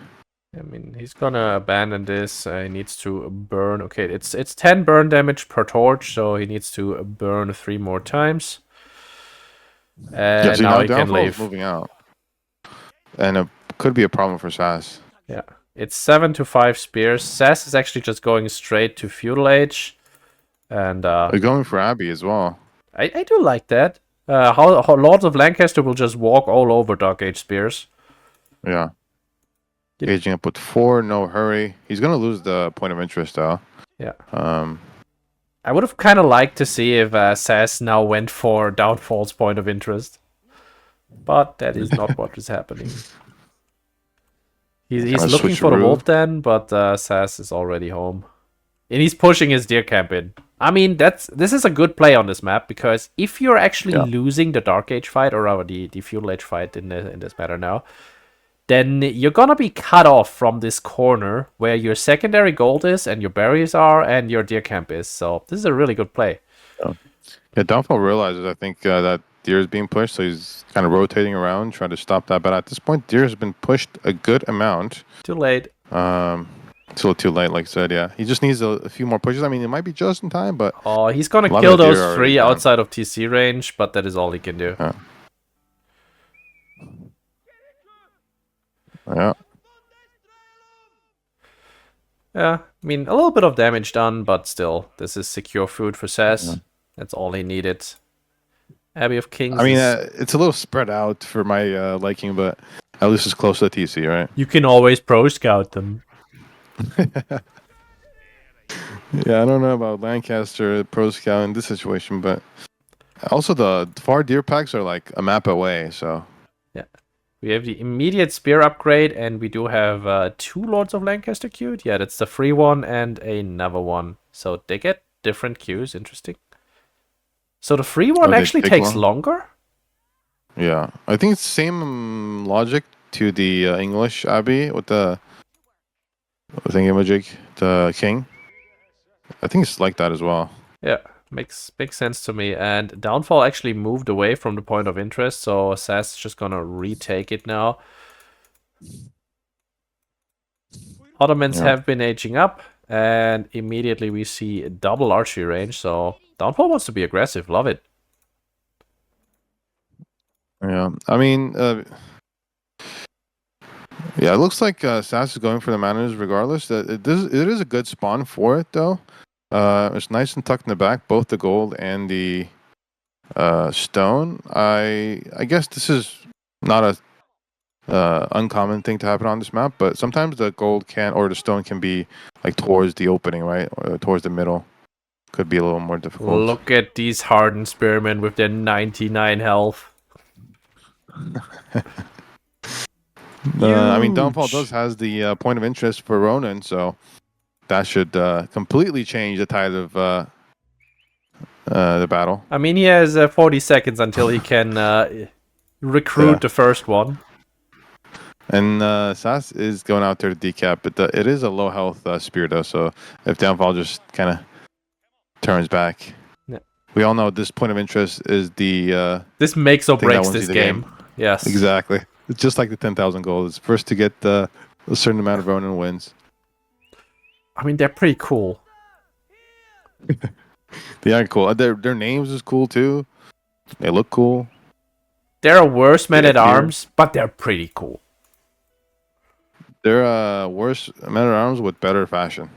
I mean, he's gonna abandon this. He needs to burn. Okay, it's 10 burn damage per torch, so he needs to burn 3 more times. And so now he can Downfall leave. is moving out, and it could be a problem for SAS. Yeah, it's 7 to 5 spears. SAS is actually just going straight to feudal age, and they're going for Abbey as well. I do like that. How Lords of Lancaster will just walk all over Dark Age spears. Yeah. Aging up with 4, no hurry. He's gonna lose the point of interest though. Yeah. I would have kind of liked to see if SAS now went for Downfall's point of interest, but that is not what is happening. He's looking for the wolf den, but SAS is already home, and he's pushing his deer camp in. I mean, this is a good play on this map, because if you're actually losing the Dark Age fight, or rather the feudal age fight in this matter now, then you're gonna be cut off from this corner where your secondary gold is, and your berries are, and your deer camp is. So this is a really good play. Yeah, Downfall realizes, I think, that deer is being pushed, so he's kind of rotating around, trying to stop that. But at this point, deer has been pushed a good amount. Too late. It's a little too late, like I said, yeah. He just needs a few more pushes. I mean, it might be just in time, but... Oh, he's gonna kill those 3 outside of TC range, but that is all he can do. Yeah. Yeah, I mean, a little bit of damage done, but still, this is secure food for SAS. Yeah. That's all he needed. Abbey of Kings. I mean, it's a little spread out for my liking, but at least it's close to the TC, right? You can always pro scout them. Yeah, I don't know about Lancaster pro scout in this situation, but also the far deer packs are like a map away, so. Yeah. We have the immediate spear upgrade, and we do have 2 Lords of Lancaster queued. Yeah, that's the free one and another one. So they get different queues. Interesting. So the free one actually takes longer? Yeah. I think it's the same logic to the English Abbey with the thingamajig, the king. I think it's like that as well. Yeah. Makes sense to me. And Downfall actually moved away from the point of interest, so SAS is just gonna retake it now. Ottomans Yeah. have been aging up, and immediately we see double archery range, so Downfall wants to be aggressive. Love it. Yeah. I mean, yeah, it looks like SAS is going for the manors regardless. It is a good spawn for it though. It's nice and tucked in the back, both the gold and the stone. I guess this is not a uncommon thing to happen on this map, but sometimes the gold can or the stone can be like towards the opening, right, or towards the middle. Could be a little more difficult. Look at these hardened spearmen with their 99 health. I mean, Downfall Huge. does has the point of interest for Ronin, so that should completely change the tide of the battle. I mean, he has 40 seconds until he can recruit Yeah. the first one. And SAS is going out there to decap, but it is a low health spear though, so if Downfall just kind of turns back, Yeah. we all know this point of interest is the this makes or thing that breaks wins this you the game. Yes. Exactly. It's just like the 10,000 gold. It's first to get a certain amount of Ronin wins. I mean, they're pretty cool. They are cool. Their names is cool too. They look cool. They're a worse man They at appear. arms, but they're pretty cool. They're worse men at arms with better fashion.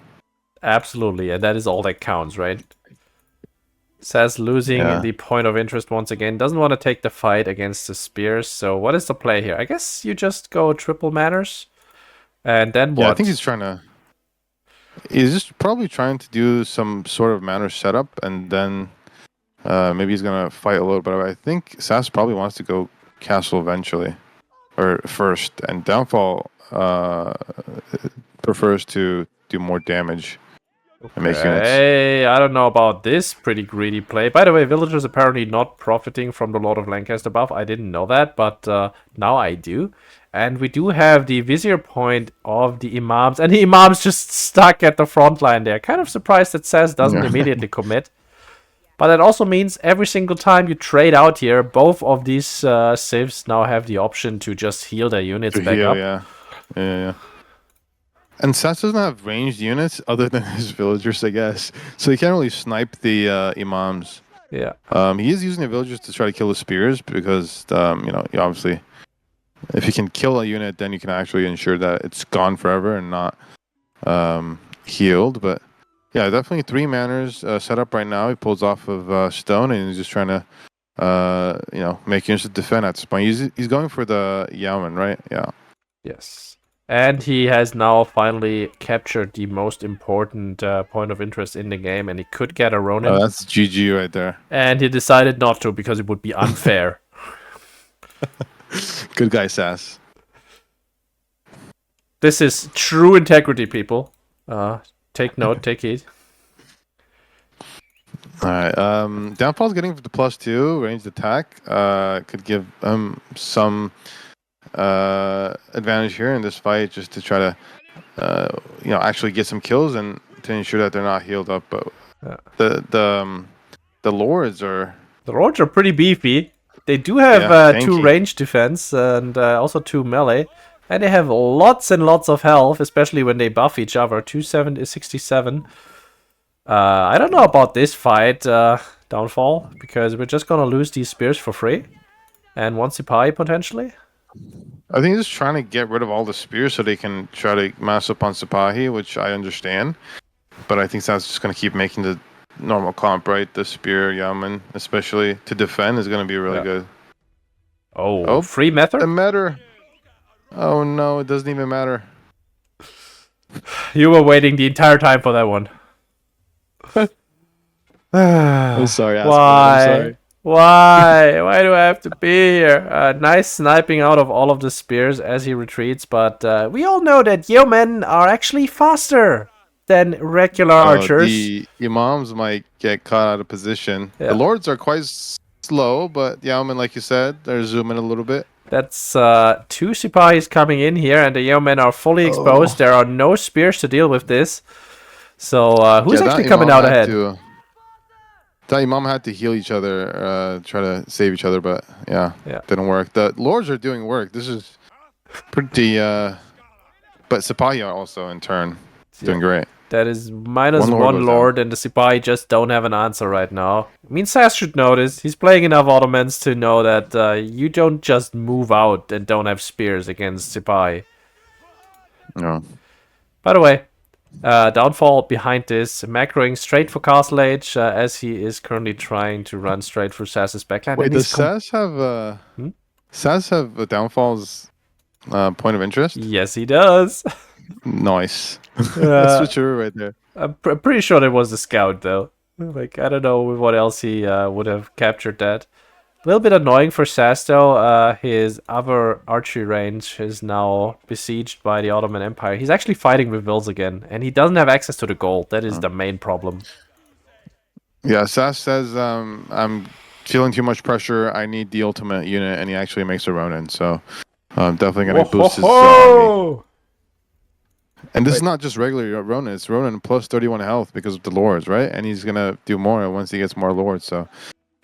Absolutely, and that is all that counts, right? SAS losing the point of interest once again. Doesn't want to take the fight against the spears. So what is the play here? I guess you just go triple manners. And then what? Yeah, I think he's trying to... He's just probably trying to do some sort of manner setup, and then maybe he's going to fight a little bit. I think SAS probably wants to go castle eventually, or first, and Downfall prefers to do more damage. Hey, I don't know about this pretty greedy play. By the way, villagers apparently not profiting from the Lord of Lancaster buff. I didn't know that, but now I do. And we do have the vizier point of the imams, and the imams just stuck at the front line there. Kind of surprised that SAS doesn't immediately commit. But that also means every single time you trade out here, both of these civs now have the option to just heal their units back up. Yeah. And SAS doesn't have ranged units other than his villagers, I guess. So he can't really snipe the imams. Yeah. He is using the villagers to try to kill the spears because, you obviously, if you can kill a unit, then you can actually ensure that it's gone forever and not healed. But yeah, definitely 3 manners set up right now. He pulls off of stone and he's just trying to, make units to defend at this point. He's going for the Yaoman, right? Yeah. Yes. And he has now finally captured the most important point of interest in the game, and he could get a Ronin. Oh, that's GG right there. And he decided not to because it would be unfair. Good guy, SAS. This is true integrity, people. Take note, take heed. Alright, Downfall's getting the +2 ranged attack. Could give him some advantage here in this fight just to try to actually get some kills and to ensure that they're not healed up. But the lords are pretty beefy. They do have 2 tanky. range defense and also 2 melee, and they have lots and lots of health, especially when they buff each other. 267. I don't know about this fight, Downfall, because we're just gonna lose these spears for free, and 1 Sipahi potentially. I think he's just trying to get rid of all the spears so they can try to mass up on Sipahi, which I understand. But I think that's just going to keep making the normal comp, right? The spear Yaman, especially to defend, is going to be really good. Oh, free method? The matter. Oh no, it doesn't even matter. You were waiting the entire time for that one. I'm sorry, Aspen. Why? I'm sorry. Why? Why do I have to be here? Nice sniping out of all of the spears as he retreats, but we all know that yeomen are actually faster than regular archers. The imams might get caught out of position. Yeah. The lords are quite slow, but yeomen, like you said, they're zooming a little bit. That's 2 Sipahis coming in here, and the yeomen are fully exposed. There are no spears to deal with this. So who's actually coming out ahead? Thought your mom had to heal each other, try to save each other, but yeah, didn't work. The lords are doing work. This is pretty. But Sipahi are also in turn doing great. That is minus One lord one goes lord, down. and the Sipahi just don't have an answer right now. I mean, SAS should know this. He's playing enough Ottomans to know that you don't just move out and don't have spears against Sipahi. No. By the way, downfall behind this, macroing straight for Castle Age, as he is currently trying to run straight for SAS's backline. Wait, And does he's SAS have SAS have a downfall's point of interest? Yes, he does. Nice. That's Uh, switcheroo right there. I'm pretty sure it was the scout, though. Like, I don't know what else he would have captured that. A little bit annoying for SAS, though. His other archery range is now besieged by the Ottoman Empire. He's actually fighting with Wills again, and he doesn't have access to the gold. That is the main problem. Yeah, SAS says I'm feeling too much pressure. I need the ultimate unit, and he actually makes a Ronin. So definitely gonna boost his army. And this is not just regular Ronin. It's Ronin plus 31 health because of the lords, right? And he's gonna do more once he gets more lords. So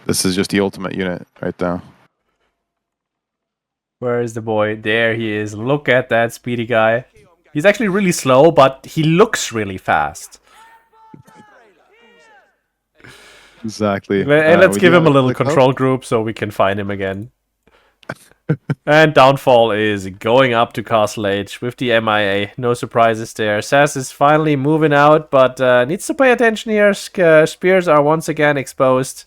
this is just the ultimate unit right now. Where is the boy? There he is. Look at that speedy guy. He's actually really slow, but he looks really fast. Exactly. And let's give him a little control group so we can find him again. And Downfall is going up to Castle Age with the MIA. No surprises there. SAS is finally moving out, but needs to pay attention here. Spears are once again exposed.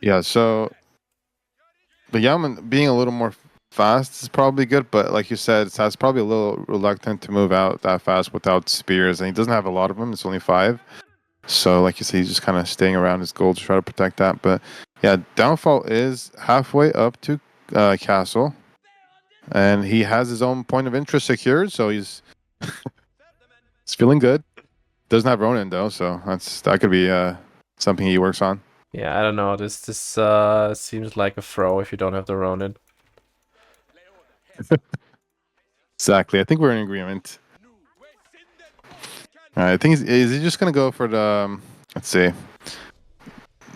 Yeah, so the Yaman being a little more fast is probably good, but like you said, SAS probably a little reluctant to move out that fast without spears, and he doesn't have a lot of them. It's only 5. So, like you said, he's just kind of staying around his gold to try to protect that. But yeah, Downfall is halfway up to Castle, and he has his own point of interest secured. So he's he's feeling good. Doesn't have Ronin though, so that could be something he works on. Yeah, I don't know. This seems like a throw if you don't have the Ronin. Exactly. I think we're in agreement. I think is he just gonna go for the? Let's see.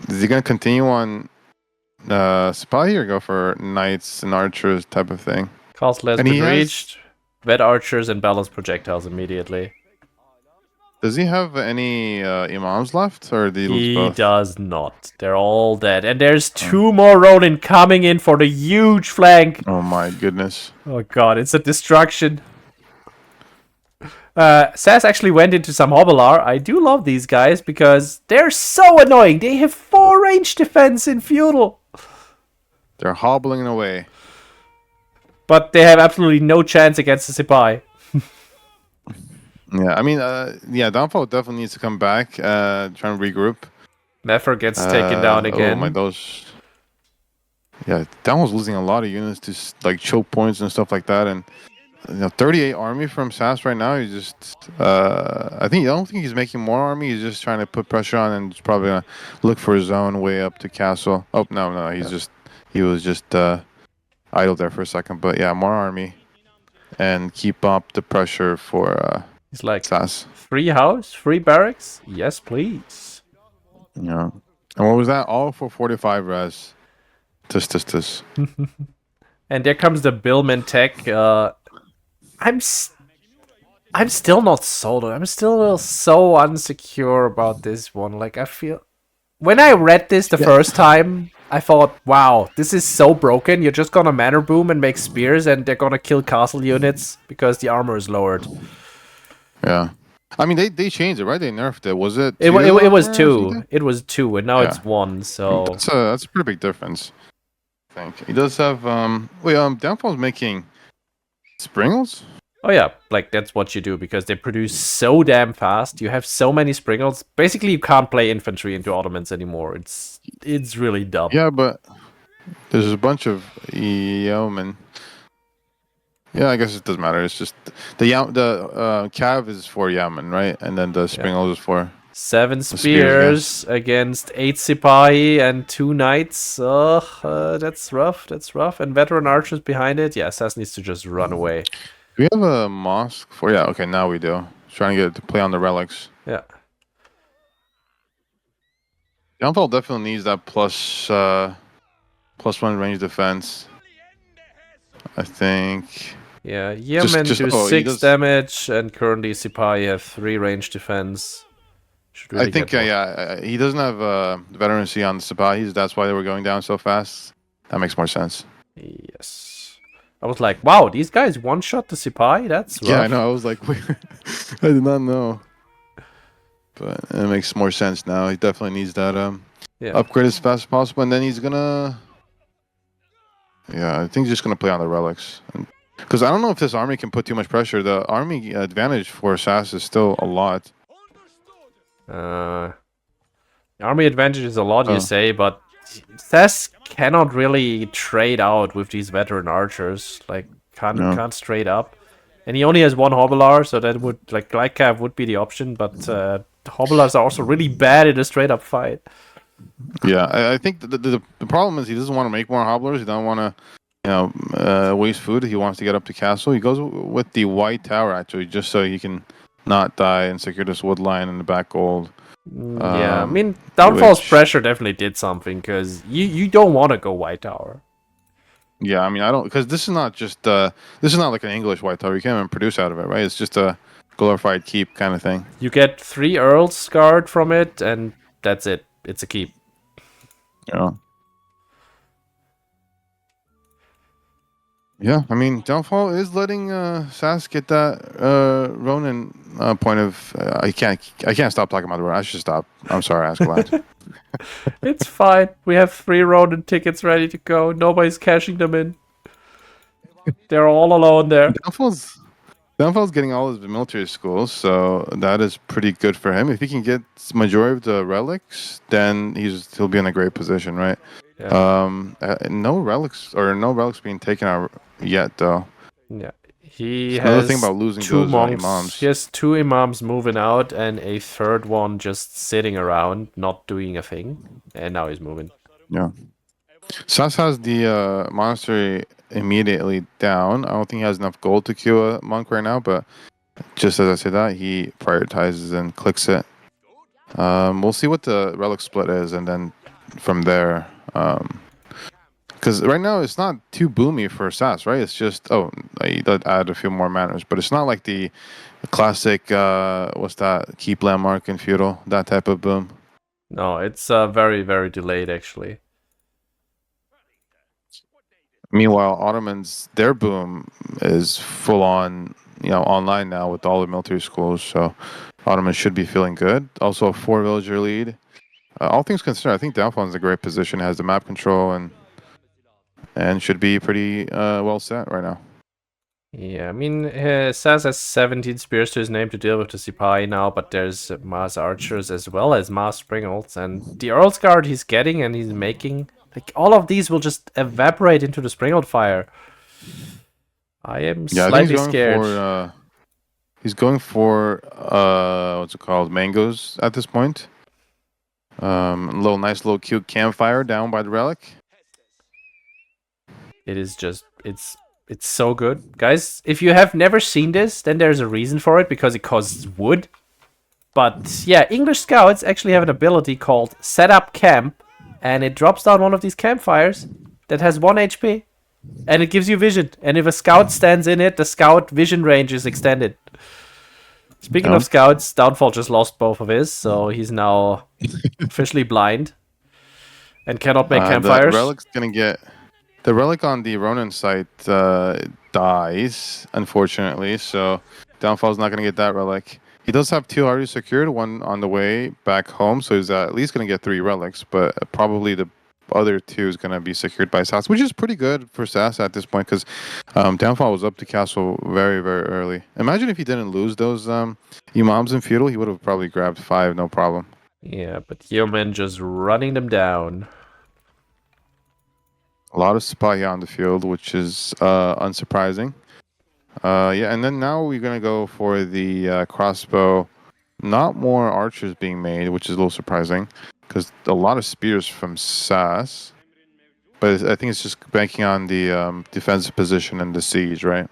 Is he gonna continue on Sipahi or go for knights and archers type of thing? Castle has been reached. Vet archers and balanced projectiles immediately. Does he have any imams left, or did he lose both? He does not. They're all dead. And there's 2 more Ronin coming in for the huge flank. Oh my goodness. Oh god, it's a destruction. SAS actually went into some Hobbler. I do love these guys because they're so annoying. They have 4 range defense in Feudal. They're hobbling away. But they have absolutely no chance against the Sipahi. Yeah, I mean, yeah, Downfall definitely needs to come back, try and regroup. Nefer gets taken down again. Oh my gosh. Yeah, Downfall's losing a lot of units to like choke points and stuff like that, and 38 army from SAS right now. He's just, I don't think he's making more army. He's just trying to put pressure on and he's probably gonna look for his own way up to Castle. Oh no, he was just idle there for a second. But yeah, more army and keep up the pressure for he's like SAS. 3 house, 3 barracks. Yes, please. Yeah, and what was that? All for 45 res. Tis. And there comes the Billman tech. I'm still not sold. I'm still so unsecure about this one. Like, I feel... When I read this the first time, I thought, wow, this is so broken. You're just gonna Manor Boom and make spears and they're gonna kill castle units because the armor is lowered. Yeah. I mean, they changed it, right? They nerfed it. Was it? It was 2. It was 2, and now it's 1. So that's a pretty big difference. I think he does have Downfall's making Springles. Oh yeah, like that's what you do because they produce so damn fast. You have so many Springles. Basically, you can't play infantry into Ottomans anymore. It's really dumb. Yeah, but there's a bunch of yeomen. Yeah, I guess it doesn't matter. It's just the cav is for Yemen, right? And then the Springles is for 7 spears against 8 Sipahi and 2 knights. That's rough. That's rough. And veteran archers behind it. Yeah, SAS needs to just run away. Do we have a mosque for? Yeah, okay, now we do. Trying to get it to play on the relics. Yeah. Downfall definitely needs that +1 range defense. I think. Yeah, Yeomen do He 6 does. damage, and currently Sipahi have 3 range defense. Should I really think get more. he doesn't have veterancy on the Sabahis. That's why they were going down so fast. That makes more sense. Yes. I was like, wow, these guys one-shot the Sipahi? That's Yeah, I rough. know. I was like, wait, I did not know. But it makes more sense now. He definitely needs that Yeah. upgrade as fast as possible, and then he's gonna. Yeah, I think he's just gonna play on the relics, because I don't know if this army can put too much pressure. The army advantage for SAS is still a lot. Army advantage is a lot, you Oh, say, but SAS cannot really trade out with these veteran archers. Like, no. can't straight up. And he only has 1 Hobbler, so that would, like, Glide Cav would be the option, but Hobblers are also really bad in a straight up fight. Yeah, I think the problem is he doesn't want to make more hobblers. He doesn't want to, waste food. He wants to get up to castle. He goes with the white tower actually, just so he can not die and secure this wood line in the back gold. Yeah, I mean, Downfall's Which, pressure definitely did something, because you don't want to go white tower. yeah, I mean, I don't, because this is not just this is not like an English white tower. You can't even produce out of it, right? It's just a glorified keep kind of thing. You get 3 Earls scarred from it, and that's it. It's a keep. Yeah. Yeah, I mean, Downfall is letting SAS get that Ronin point of. I can't stop talking about the Ronin. I should stop. I'm sorry, Askeland. It's fine. We have 3 Ronin tickets ready to go. Nobody's cashing them in. They're all alone there. Downfall's getting all his military schools, so that is pretty good for him. If he can get majority of the relics, then he'll be in a great position, right? Yeah. No relics being taken out yet, though. Yeah. He It's another thing has about losing 2 those monks. He imams. has 2 imams moving out and a 3rd one just sitting around, not doing a thing. And now he's moving. Yeah. SAS has the monastery immediately down. I don't think he has enough gold to queue a monk right now, but just as I say that, he prioritizes and clicks it. We'll see what the relic split is, and then from there, because right now it's not too boomy for SAS, right? It's just he did add a few more manners, but it's not like the classic what's that? Keep landmark and feudal, that type of boom. No, it's very, very delayed, actually. Meanwhile, Ottomans, their boom is full on, online now with all the military schools. So Ottomans should be feeling good. Also, a 4 villager lead. All things considered, I think Downfall is in a great position. Has the map control and should be pretty well set right now. Yeah, I mean, SAS has 17 spears to his name to deal with the Sipahi now, but there's Mars Archers as well as Mars Springholds, and the Earl's Guard he's getting and he's making, like, all of these will just evaporate into the Springhold fire. I am slightly scared. He's going for what's it called? Mangoes at this point. Nice little cute campfire down by the relic. It is just, it's so good. Guys, if you have never seen this, then there's a reason for it, because it costs wood. But yeah, English scouts actually have an ability called Set Up Camp, and it drops down one of these campfires that has 1 HP, and it gives you vision. And if a scout stands in it, the scout vision range is extended. Speaking of scouts, Downfall just lost both of his, so he's now officially blind and cannot make campfires. The relic on the Ronin site dies, unfortunately, so Downfall's not gonna get that relic. He does have 2 already secured, 1 on the way back home, so he's at least gonna get 3 relics, but probably the other 2 is gonna be secured by SAS, which is pretty good for SAS at this point, because Downfall was up to castle very, very early. Imagine if he didn't lose those imams in feudal, he would have probably grabbed 5, no problem. Yeah, but Yeoman just running them down. A lot of Sipahi on the field, which is unsurprising. Yeah, and then now we're gonna go for the crossbow. Not more archers being made, which is a little surprising, because a lot of spears from SAS. But I think it's just banking on the defensive position and the siege, right?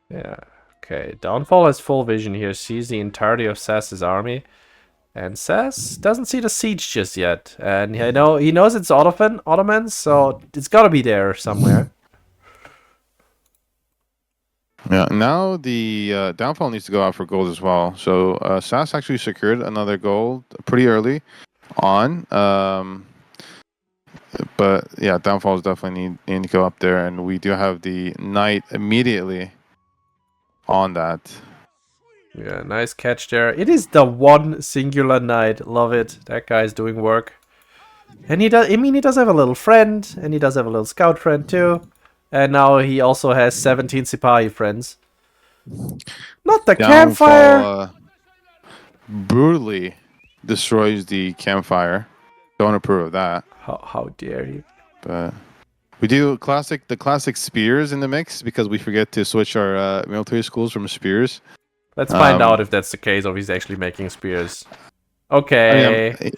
Yeah. Okay. Downfall has full vision here. Sees the entirety of SAS's army. And SAS doesn't see the siege just yet. And he knows it's Ottomans, so it's gotta be there somewhere. Yeah, now the downfall needs to go out for gold as well. So SAS actually secured another gold pretty early on. But yeah, downfalls definitely need to go up there, and we do have the knight immediately on that. Yeah, nice catch there. It is the one singular knight. Love it. That guy's doing work. And he does. I mean, he does have a little friend, and he does have a little scout friend too. And now he also has 17 Sipahi friends. Not the campfire. Downfall brutally destroys the campfire. Don't approve of that. How dare you? But we do the classic spears in the mix because we forget to switch our military schools from spears. Let's find out if that's the case, or if he's actually making spears. Okay. I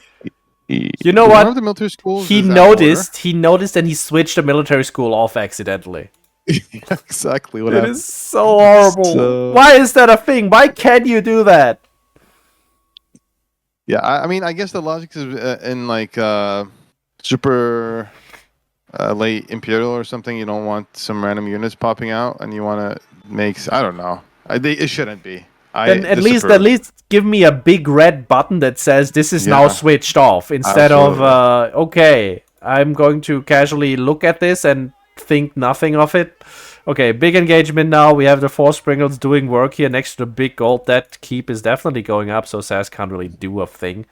mean, you know one what? of the military schools He is out of noticed. He noticed, and he switched the military school off accidentally. order. Exactly what It happened. is so horrible. So- Why is that a thing? Why can you do that? Yeah, I mean, I guess the logic is in like super late Imperial or something. You don't want some random units popping out, and you want to make. I don't know. It shouldn't be. Then at least give me a big red button that says this is now Yeah. switched off instead Absolutely. of okay, I'm going to casually look at this and think nothing of it. Okay, big engagement now. We have the 4 Springles doing work here next to the big gold. That keep is definitely going up, so SAS can't really do a thing.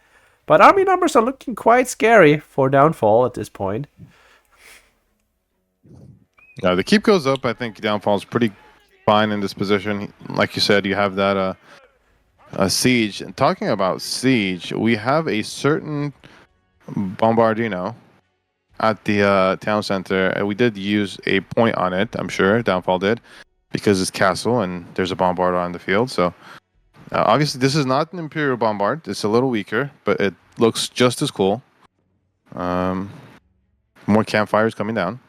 But army numbers are looking quite scary for downfall at this point. Yeah, the keep goes up. I think downfall is pretty fine in this position. Like you said, you have that siege. And talking about siege, we have a certain bombardino at the town center, and we did use a point on it. I'm sure downfall did because it's castle and there's a bombard on the field. So obviously, this is not an imperial bombard. It's a little weaker, but it looks just as cool. More campfires coming down.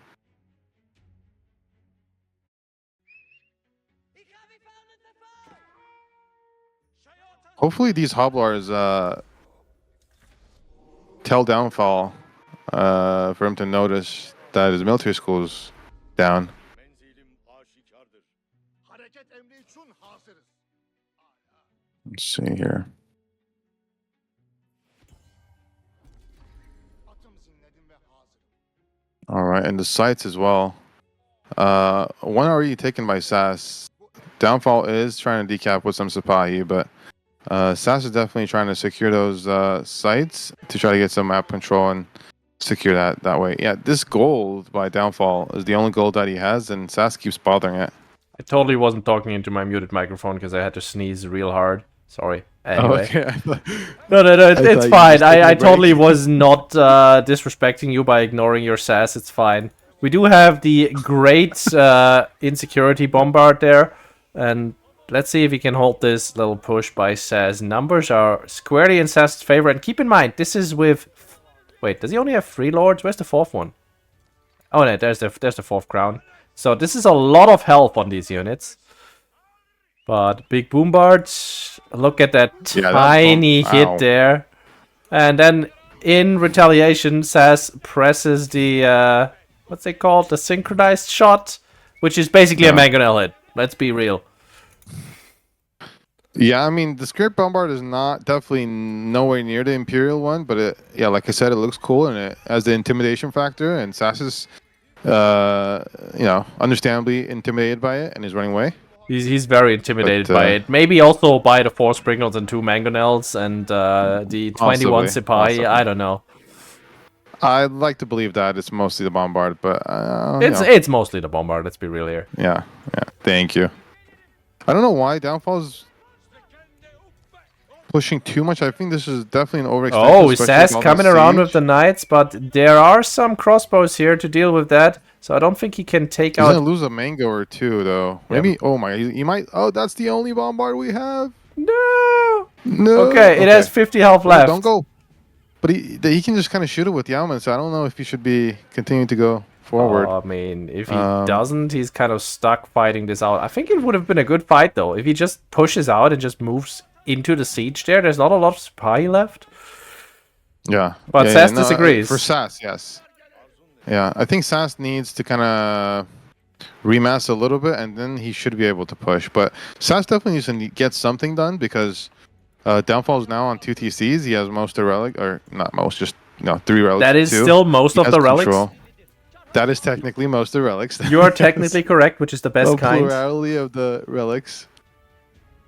Hopefully these hobblers tell downfall for him to notice that his military school is down. Let's see here. All right, and the sites as well. One already taken by SAS. Downfall is trying to decap with some Sipahi, but SAS is definitely trying to secure those sites to try to get some map control and secure that way. Yeah, this gold by Downfall is the only gold that he has, and SAS keeps bothering it. I totally wasn't talking into my muted microphone because I had to sneeze real hard. Sorry. Anyway. Okay. No, it's thought you were fine. just taking I a totally break. was not disrespecting you by ignoring your SAS. It's fine. We do have the great insecurity bombard there, and let's see if we can hold this little push by SAS. Numbers are squarely in SAS's favor, and keep in mind this is with. Wait, does he only have 3 lords? Where's the 4th one? Oh no, there's the 4th crown. So this is a lot of help on these units. But big bombard, look at that Yeah, that tiny bomb- hit ow. there. And then in retaliation, SAS presses the, what's it called? The synchronized shot, which is basically a Yeah. mangonel hit. Let's be real. Yeah, I mean the script bombard is not definitely nowhere near the Imperial one, but yeah, like I said, it looks cool and it has the intimidation factor, and SAS is, understandably intimidated by it and is running away. He's very intimidated But, by it. Maybe also by the 4 Springles and 2 mangonels and the 21 Possibly, Sipahi. possibly. I don't know. I'd like to believe that it's mostly the bombard, but It's mostly the bombard. Let's be real here. yeah. Thank you. I don't know why Downfall's pushing too much. I think this is definitely an overextension. Oh, especially SAS with all coming this around siege. with the knights, but there are some crossbows here to deal with that. So I don't think he can take He's out. gonna lose a mango or two, though. Yep. Maybe. Oh my, he might. Oh, that's the only bombard we have. No. No. Okay, it has 50 health No, left. Don't go. But he can just kind of shoot it with Yauman, so I don't know if he should be continuing to go forward. I mean, if he Um, doesn't, he's kind of stuck fighting this out. I think it would have been a good fight though if he just pushes out and just moves into the siege there. There's not a lot of supply left. Yeah. But yeah, SAS no, disagrees. for SAS, yes. Yeah, I think SAS needs to kind of remass a little bit, and then he should be able to push. But SAS definitely needs to get something done because Downfall is now on 2 TCs. He has most of relic, or not most, just 3 relics. That is 2. still most He of has the relics. control. That is technically most of the relics. You are technically correct, which is the best the kind. plurality of the relics.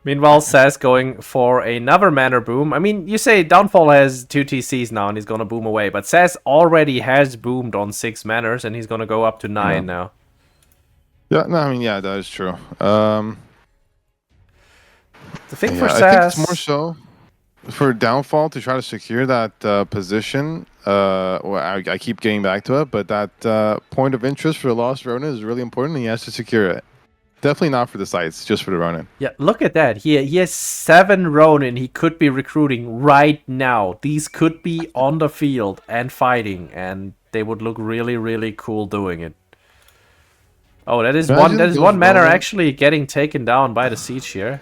Meanwhile, SAS going for another manor boom. I mean, you say Downfall has 2 TCs now and he's gonna boom away, but SAS already has boomed on 6 manors and he's gonna go up to 9 now. Yeah, no, I mean, yeah, that is true. The thing for SAS... I think it's more so for Downfall to try to secure that position. Well, I keep getting back to it, but that point of interest for the Lost Ronin is really important and he has to secure it. Definitely not for the sites, just for the Ronin. Yeah, look at that. He has 7 Ronin he could be recruiting right now. These could be on the field and fighting, and they would look really, really cool doing it. Oh, that is one manor actually getting taken down by the siege here.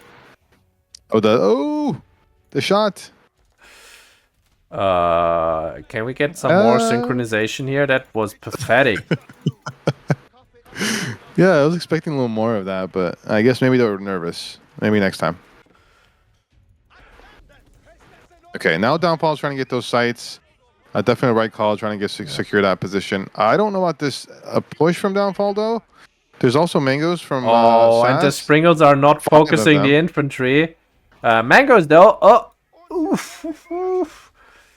Oh, the shot. Can we get some more synchronization here? That was pathetic. Yeah, I was expecting a little more of that, but I guess maybe they were nervous. Maybe next time. Okay, now Downfall is trying to get those sites. Definitely a right call, trying to get secure that position. I don't know about this push from Downfall, though. There's also Mangoes from SAS. And the Springles are not focusing the infantry. Mangoes, though. Oh, oof.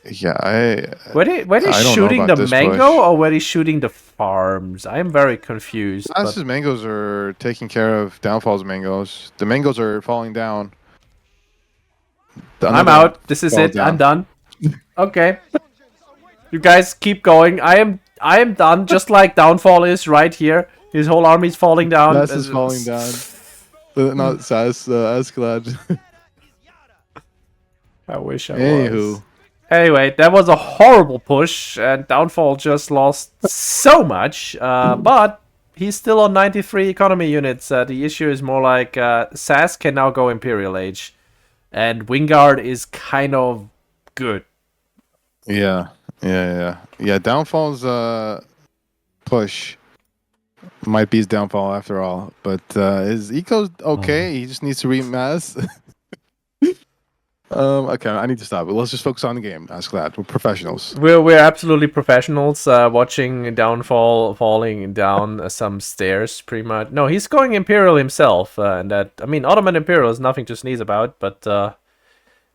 Yeah, were they shooting the mango push. Or were they shooting the farms? I'm very confused. SAS's mangoes are taking care of Downfall's mangoes. The mangoes are falling down. I'm out. This is it. Down. I'm done. Okay. You guys keep going. I am done. Just like Downfall is right here. His whole army's falling down. SAS is falling down. Not SAS. Escalade. I wish I was. Anyway, that was a horrible push, and Downfall just lost so much, but he's still on 93 economy units. The issue is more like SAS can now go Imperial Age, and Wingard is kind of good. Yeah. Downfall's push might be his downfall after all, but his eco's okay. He just needs to remass. Okay, I need to stop. Let's just focus on the game. Ask that. We're professionals. We're absolutely professionals. Watching Downfall falling down some stairs, pretty much. No, he's going Imperial himself, and that Ottoman Imperial is nothing to sneeze about. But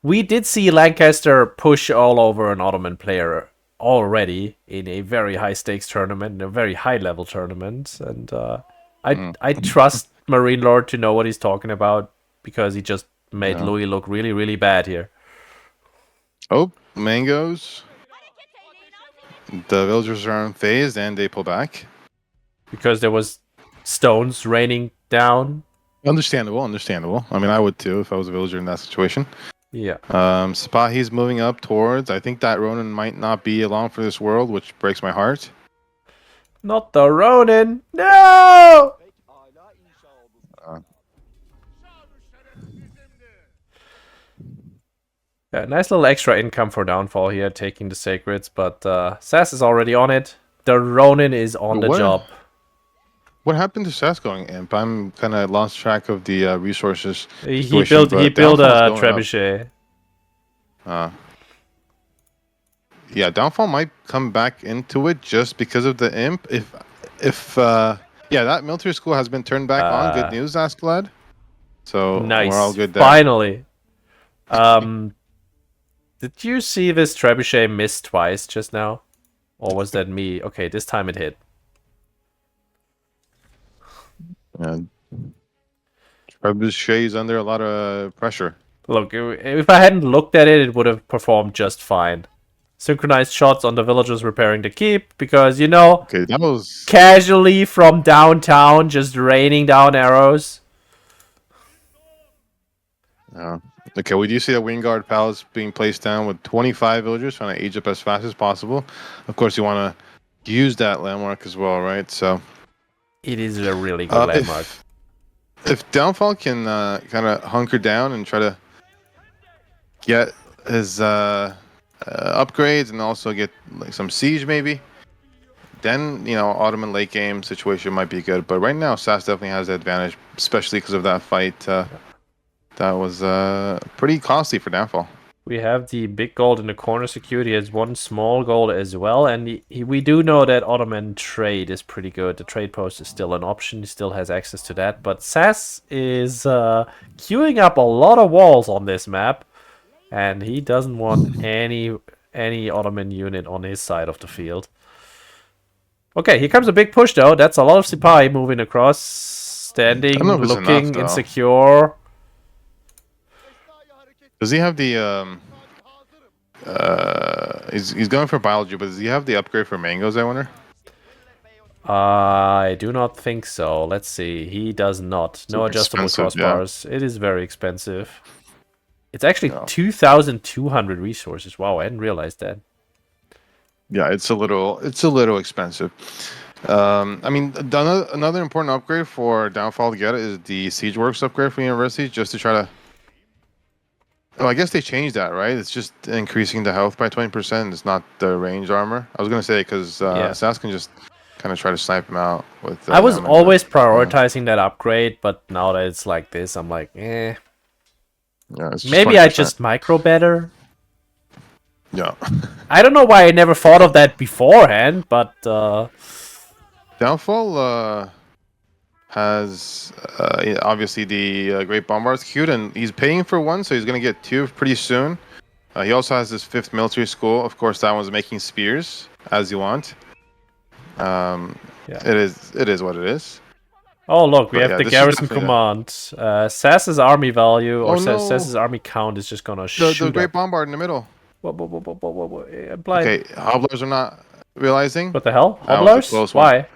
we did see Lancaster push all over an Ottoman player already in a very high stakes tournament, a very high level tournament, and I trust Marine Lord to know what he's talking about because he just made Louis look really, really bad here. Oh, mangoes. The villagers are unfazed and they pull back. Because there was stones raining down. Understandable. I mean, I would too if I was a villager in that situation. Yeah. Sipahi's moving up towards. I think that Ronin might not be along for this world, which breaks my heart. Not the Ronin. No! Yeah, nice little extra income for Downfall here, taking the Sacreds, but SAS is already on it. The Ronin is on the job. What happened to SAS going Imp? I'm kind of lost track of the resources. He built a Trebuchet. Yeah, Downfall might come back into it just because of the Imp. If that military school has been turned back on. Good news, Asklad. So nice. We're all good there. Finally. Did you see this Trebuchet miss twice just now? Or was that me? Okay, this time it hit. Yeah. Trebuchet is under a lot of pressure. Look, if I hadn't looked at it, it would have performed just fine. Synchronized shots on the villagers repairing the keep, because, okay, that was casually from downtown, just raining down arrows. Yeah. Okay, we do see a Wingard Palace being placed down with 25 villagers trying to age up as fast as possible. Of course, you want to use that landmark as well, right? So it is a really good landmark. If Downfall can kind of hunker down and try to get his upgrades and also get like some siege maybe. Then Ottoman late game situation might be good, but right now SAS definitely has the advantage, especially because of that fight. That was pretty costly for Downfall. We have the big gold in the corner secured. He has one small gold as well, and we do know that Ottoman trade is pretty good. The trade post is still an option. He still has access to that, but SAS is queuing up a lot of walls on this map, and he doesn't want any Ottoman unit on his side of the field. Okay, here comes a big push though. That's a lot of Sipai moving across, standing, looking insecure. Does he have the he's going for biology, but does he have the upgrade for mangoes, I wonder? I do not think so. Let's see. He does not. No adjustable crossbars. Yeah. It is very expensive. It's actually 2,200 resources. Wow, I hadn't realized that. Yeah, it's a little expensive. I mean, another important upgrade for Downfall to get is the Siege Works upgrade for universities, just to try to. Oh, I guess they changed that, right? It's just increasing the health by 20%. It's not the range armor. I was gonna say because SAS can just kind of try to snipe him out with. I was always prioritizing that upgrade, but now that it's like this, I'm like, eh. Yeah, maybe 20%. I just micro better. Yeah. I don't know why I never thought of that beforehand, but Downfall has obviously the Great Bombards queued, and he's paying for one, so he's gonna get two pretty soon. He also has his 5th military school. Of course, that one's making spears as you want. It is what it is. Oh look, we have the garrison command. SAS's army value or SAS's army count is just gonna shoot the Great up. Bombard in the middle. Whoa, I'm blind. Okay, hobblers are not realizing. What the hell? Hobblers? Why?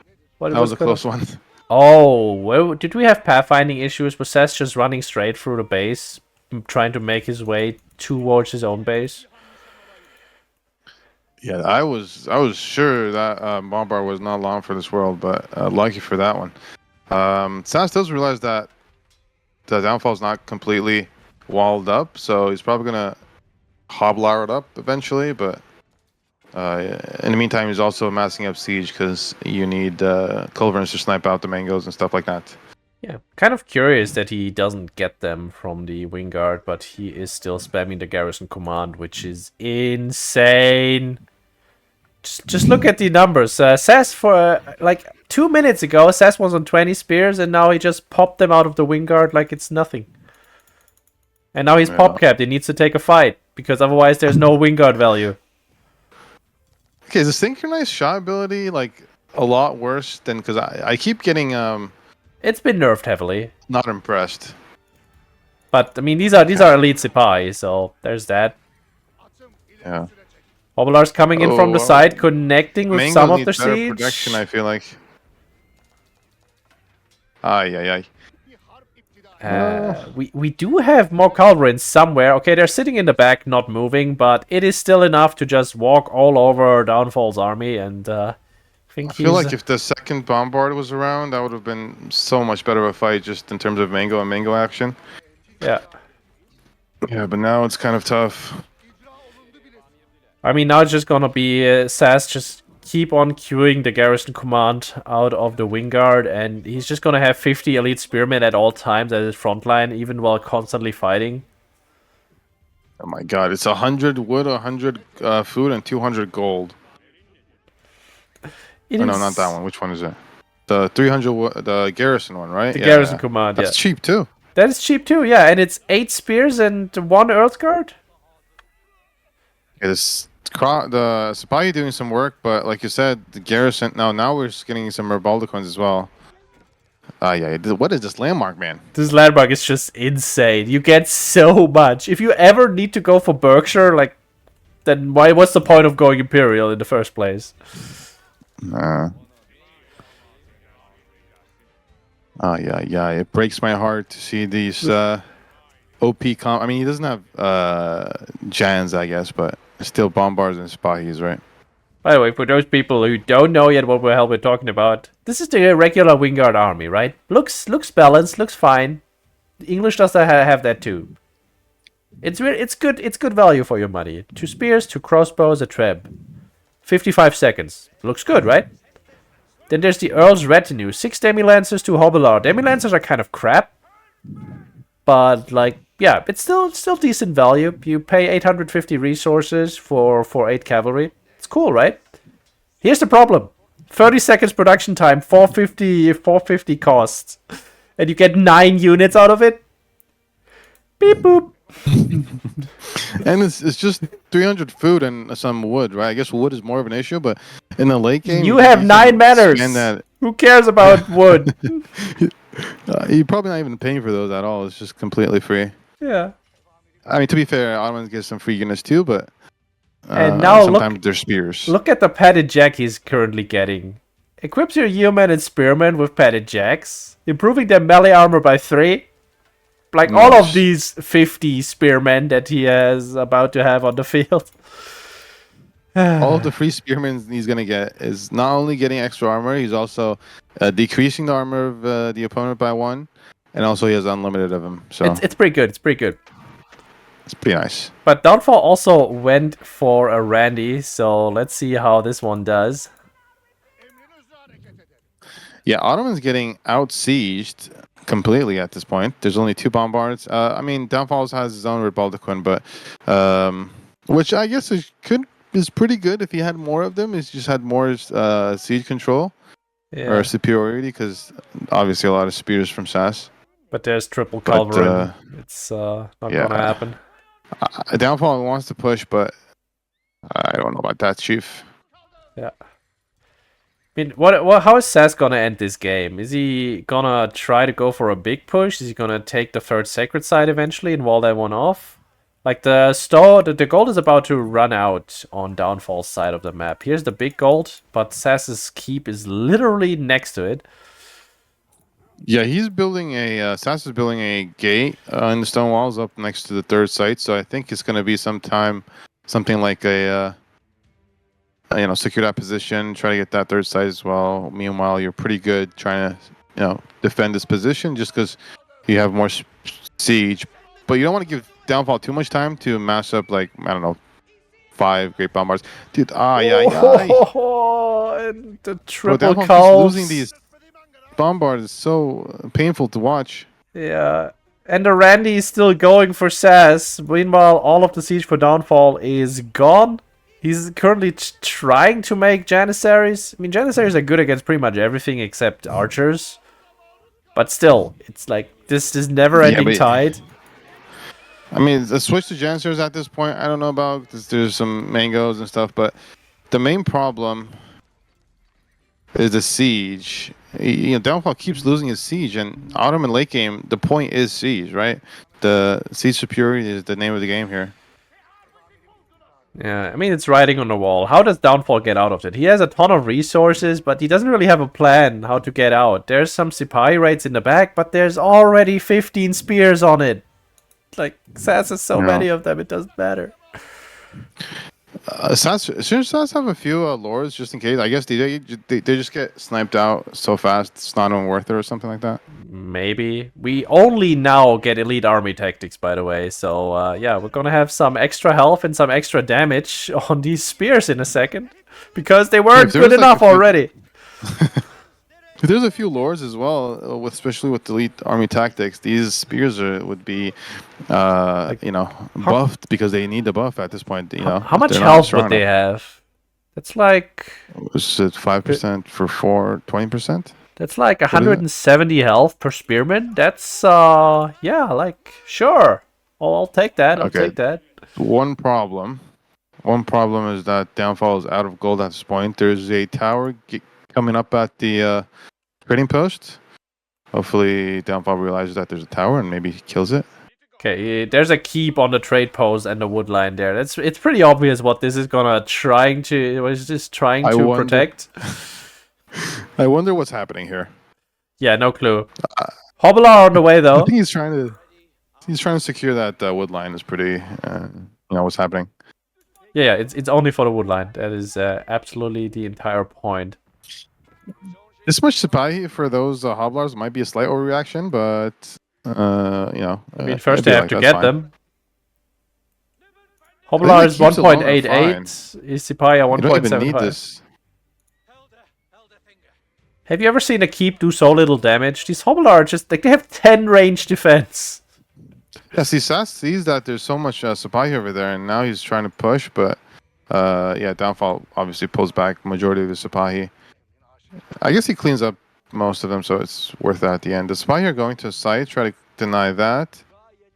That was a close one. Oh, did we have pathfinding issues? Was SAS just running straight through the base, trying to make his way towards his own base? Yeah, I was sure that Bombard was not long for this world, but lucky for that one. SAS does realize that the Downfall is not completely walled up, so he's probably gonna hobble it up eventually, but in the meantime he's also amassing up siege because you need culverins to snipe out the mangoes and stuff like that. Yeah, kind of curious that he doesn't get them from the Wingard, but he is still spamming the garrison command, which is insane. Just look at the numbers. SAS for like 2 minutes ago, SAS was on 20 spears, and now he just popped them out of the Wingard like it's nothing. And now he's pop capped. He needs to take a fight because otherwise there's no Wingard value. Okay, is the synchronized shot ability like a lot worse than, because I keep getting It's been nerfed heavily. Not impressed. But I mean these are elite Sipai, so there's that. Yeah. Hobbler's coming in from the side, connecting with some of the siege. Protection, I feel like. Ay. We do have more culverins somewhere. Okay, they're sitting in the back, not moving, but it is still enough to just walk all over Downfall's army, and I feel like if the second Bombard was around, that would have been so much better of a fight, just in terms of mango and mango action. Yeah. Yeah, but now it's kind of tough. I mean, now it's just gonna be SAS just keep on queuing the garrison command out of the Wingard, and he's just gonna have 50 elite spearmen at all times at his front line, even while constantly fighting. Oh my god, it's 100 wood, 100 food, and 200 gold. No, not that one. Which one is it? The 300 wood, the garrison one, right? The garrison command, That's cheap too. That is cheap too, yeah, and it's 8 spears and 1 earth guard. It's the Sipai doing some work, but like you said, the garrison. Now we're just getting some Rebaldicoins as well. Yeah. What is this landmark, man? This landmark is just insane. You get so much. If you ever need to go for Berkshire, like, then what's the point of going Imperial in the first place? Yeah. It breaks my heart to see these OP comp. I mean, he doesn't have Jans, I guess, but still Bombards and Spahis, right? By the way, for those people who don't know yet what the hell we're talking about, this is the regular Wingard army, right? Looks balanced, looks fine. The English does have that too. It's good. It's good value for your money. 2 spears, 2 crossbows, a treb. 55 seconds. Looks good, right? Then there's the Earl's Retinue. 6 Demi-Lancers, 2 Hobilar. Demi-Lancers are kind of crap. But, like, yeah, it's still decent value. You pay 850 resources for 8 cavalry. It's cool, right? Here's the problem. 30 seconds production time, 450 costs. And you get 9 units out of it. Beep boop. And it's just 300 food and some wood, right? I guess wood is more of an issue, but in the late game, You have can 9 manners. spend that. Who cares about wood? You're probably not even paying for those at all. It's just completely free. Yeah. I mean, to be fair, Ottomans get some free units too, but And now sometimes they're spears. Look at the padded jack he's currently getting. Equips your yeomen and spearmen with padded jacks, improving their melee armor by 3. Like all of these 50 spearmen that he is about to have on the field. All of the free spearmen he's going to get is not only getting extra armor, he's also decreasing the armor of the opponent by 1, and also he has unlimited of them. So it's pretty good. It's pretty good. It's pretty nice. But Downfall also went for a Randy, so let's see how this one does. Yeah, Ottoman's getting out-sieged completely at this point. There's only 2 bombards. I mean, Downfalls has his own Rebaldacquin, but which I guess is pretty good if he had more of them. He's just had more siege control or superiority, because obviously a lot of spears from SAS. But there's triple culverin. It's not gonna happen. Downfall wants to push, but I don't know about that, Chief. Yeah. I mean, how is SAS gonna end this game? Is he gonna try to go for a big push? Is he gonna take the 3rd sacred site eventually and wall that one off? Like the gold is about to run out on Downfall's side of the map. Here's the big gold, but SAS's keep is literally next to it. Yeah, he's building SAS is building a gate in the stone walls up next to the 3rd site. So I think it's gonna be something like a secure that position, try to get that 3rd site as well. Meanwhile, you're pretty good trying to, defend this position just because you have more siege. But you don't want to give Downfall too much time to mash up, like, I don't know, 5 great bombards. Dude, and the triple calls. Losing these bombards is so painful to watch. Yeah. And the Randy is still going for SAS. Meanwhile, all of the siege for Downfall is gone. He's currently trying to make Janissaries. I mean, Janissaries are good against pretty much everything except archers. But still, it's like this never-ending tide. I mean, the switch to Janissaries at this point, I don't know about. There's some mangoes and stuff, but the main problem is the siege. Downfall keeps losing his siege, and Ottoman late game, the point is siege, right? The siege superiority is the name of the game here. Yeah, I mean, it's writing on the wall. How does Downfall get out of it? He has a ton of resources, but he doesn't really have a plan how to get out. There's some Sipahi raids in the back, but there's already 15 spears on it. Like, SAS has so many of them, it doesn't matter. Shouldn't SAS have a few lures just in case? I guess they just get sniped out so fast it's not even worth it or something like that. Maybe. We only now get elite army tactics, by the way. So yeah, we're gonna have some extra health and some extra damage on these spears in a second, because they weren't good enough already. There's a few lures as well, especially with elite army tactics. These spears would be, buffed because they need the buff at this point. How much health would they have? It's like. Was it 5% for 20%? That's like 170 health per spearman. That's like sure. I'll take that. I'll take that. One problem is that Downfall is out of gold at this point. There's a tower coming up at the trading post. Hopefully Downfall realizes that there's a tower and maybe he kills it. Okay, there's a keep on the trade post and the wood line there. It's pretty obvious what this is trying to protect. I wonder what's happening here. Yeah, no clue. Hobilar on the way though. I think he's trying to secure that wood line. Is pretty what's happening. Yeah, it's only for the wood line. That is absolutely the entire point. This much Sipahi for those Hoblars might be a slight overreaction, but I mean, first they have to get them. Hobbler is keeps alone are 1.88. Is Sipahi You don't even need 1.75. this. Have you ever seen a keep do so little damage? These Hobbler are just like they have 10 range defense. Yeah, see, SAS sees that there's so much supply over there, and now he's trying to push, but yeah, Downfall obviously pulls back majority of his Sipahi. I guess he cleans up most of them, so it's worth it at the end. The Sipahi are going to site, try to deny that.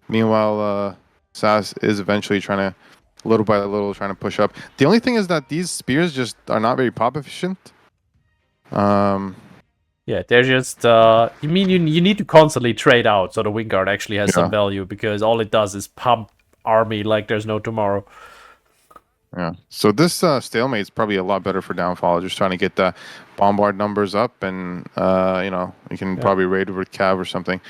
Meanwhile, SAS is eventually trying to, little by little, trying to push up. The only thing is that these spears just are not very pop efficient. Yeah, they're just. You mean you need to constantly trade out so the Wingguard actually has some value because all it does is pump army like there's no tomorrow. Yeah. So this stalemate is probably a lot better for Downfall. Just trying to get the bombard numbers up, and you know, you can probably raid with Cav or something.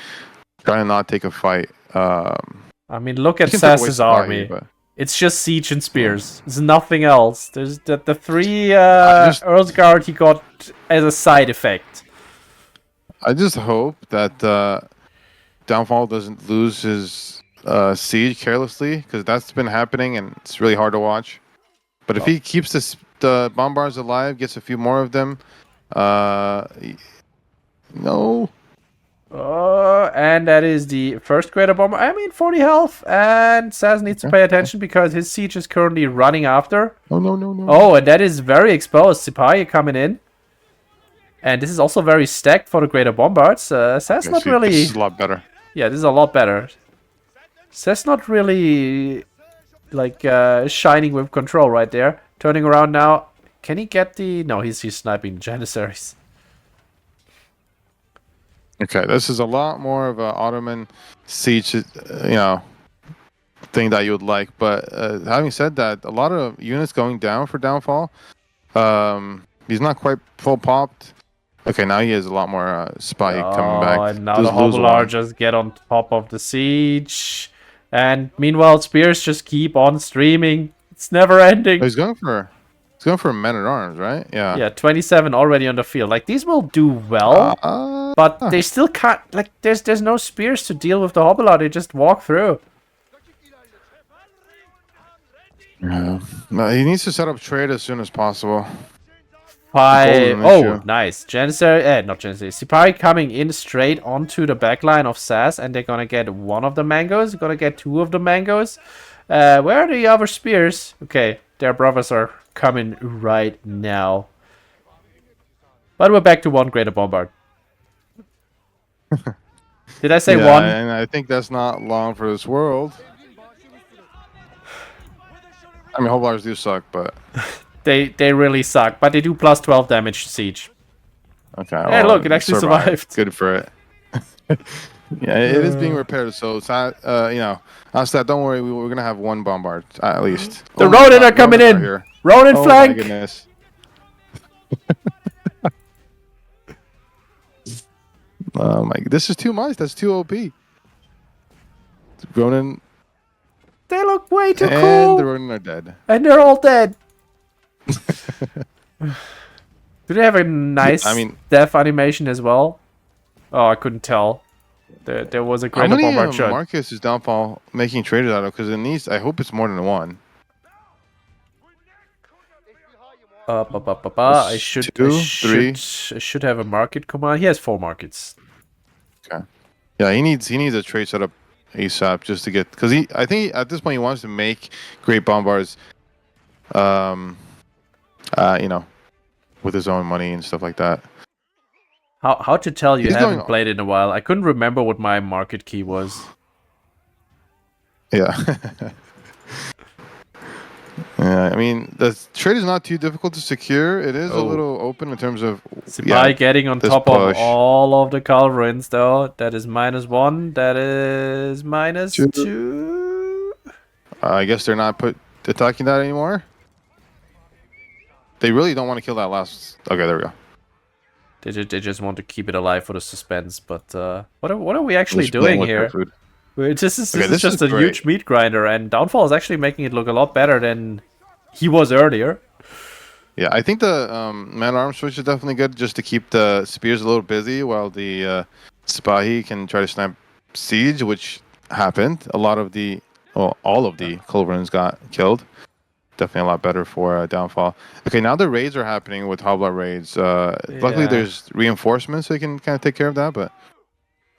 Trying to not take a fight. I mean, look at SAS's army. But... It's just siege and spears. There's nothing else. There's the 3 Earl's Guard he got as a side effect. I just hope that Downfall doesn't lose his siege carelessly, because that's been happening and it's really hard to watch. But if he keeps the bombards alive, gets a few more of them, no. And that is the first greater bomber. I mean, 40 health, and SAS needs to pay attention because his siege is currently running after. Oh, no. Oh, and that is very exposed. Sipahi coming in. And this is also very stacked for the greater bombards. SAS not really... This is a lot better. Yeah, this is a lot better. SAS not really, like, shining with control right there. Turning around now. Can he get the... No, he's sniping the Janissaries. Okay, this is a lot more of an Ottoman siege, you know, thing that you would like. But having said that, a lot of units going down for Downfall. He's not quite full popped. Okay, now he has a lot more spy coming back. And now the Hobbler just get on top of the siege. And meanwhile, spears just keep on streaming. It's never ending. Oh, he's going for men-at-arms, right? Yeah. Yeah, 27 already on the field. Like, these will do well, but they still can't... Like, there's no spears to deal with the Hobbler. They just walk through. Yeah. No, he needs to set up trade as soon as possible. 5. Oh, nice. Janissary, not Janissary. Sipahi coming in straight onto the backline of SAS, and they're gonna get one of the mangoes. Gonna get 2 of the mangoes. Where are the other spears? Okay, their brothers are coming right now. But we're back to 1 greater bombard. Did I say 1? And I think that's not long for this world. I mean, Hobblars do suck, but... They really suck, but they do plus 12 damage to siege. Okay. Hey, look, it actually survived. Good for it. Yeah, it is being repaired, so it's not, you know, Astat, don't worry, we're going to have 1 bombard, at least. The Ronin are coming in! Ronin flank! Oh, my goodness. Oh, my... This is too much. That's too OP. Ronin... They look way too cool! And the Ronin are dead. And they're all dead. Do they have a nice death animation as well? Oh, I couldn't tell. There was a greater bombard shot. Marcus is Downfall making traders out of? Because it needs... I hope it's more than 1. I should have a market command. He has 4 markets. Okay. Yeah, he needs a trade set up ASAP just to get... Because I think at this point he wants to make great bombards. You know, with his own money and stuff like that. How to tell you haven't played in a while? I couldn't remember what my market key was. Yeah. Yeah, I mean, the trade is not too difficult to secure. It is a little open in terms of... Sipahi getting on top of all of the culverins, though. That is -1. That is -2. I guess they're not attacking that anymore. They really don't want to kill that last... Okay, there we go. They just want to keep it alive for the suspense. But what are we actually doing here? This is just a huge meat grinder, and Downfall is actually making it look a lot better than he was earlier. Yeah, I think the man-at-arms switch is definitely good, just to keep the spears a little busy while the Sipahi can try to snipe siege, which happened. A lot of the well, all of the culverins got killed. Definitely a lot better for downfall. Okay, now the raids are happening with Hoblar raids. Luckily, Yeah. there's reinforcements so you can kind of take care of that. But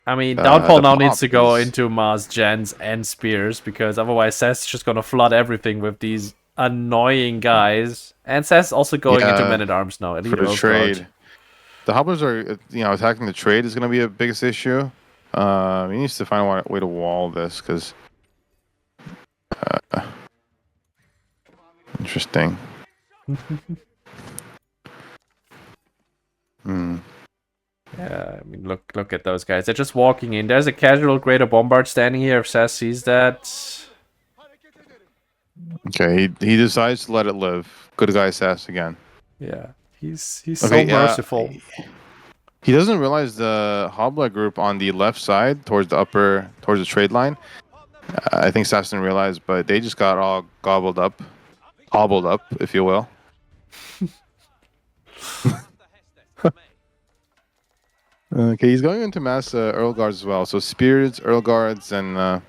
I mean, Downfall the now needs pop to go is into Mars gens and spears because otherwise SAS is just gonna flood everything with these annoying guys. And SAS is also going into yeah Men-at-Arms now, for Elite the Earl Guard. trade. The Hobblers are attacking the trade is going to be a biggest issue. He needs to find a way to wall this because interesting. Hmm. Yeah, I mean, look at those guys. They're just walking in. There's a casual Greater Bombard standing here. If SAS sees that, Okay, he decides to let it live. Good guy sass again. yeah, he's so Okay, merciful. he doesn't realize the Hobbler group on the left side towards the trade line. I think Sass didn't realize, but they just got all hobbled up, if you will. Okay, he's going into mass Earl Guards as well. So Spears, Earl Guards, and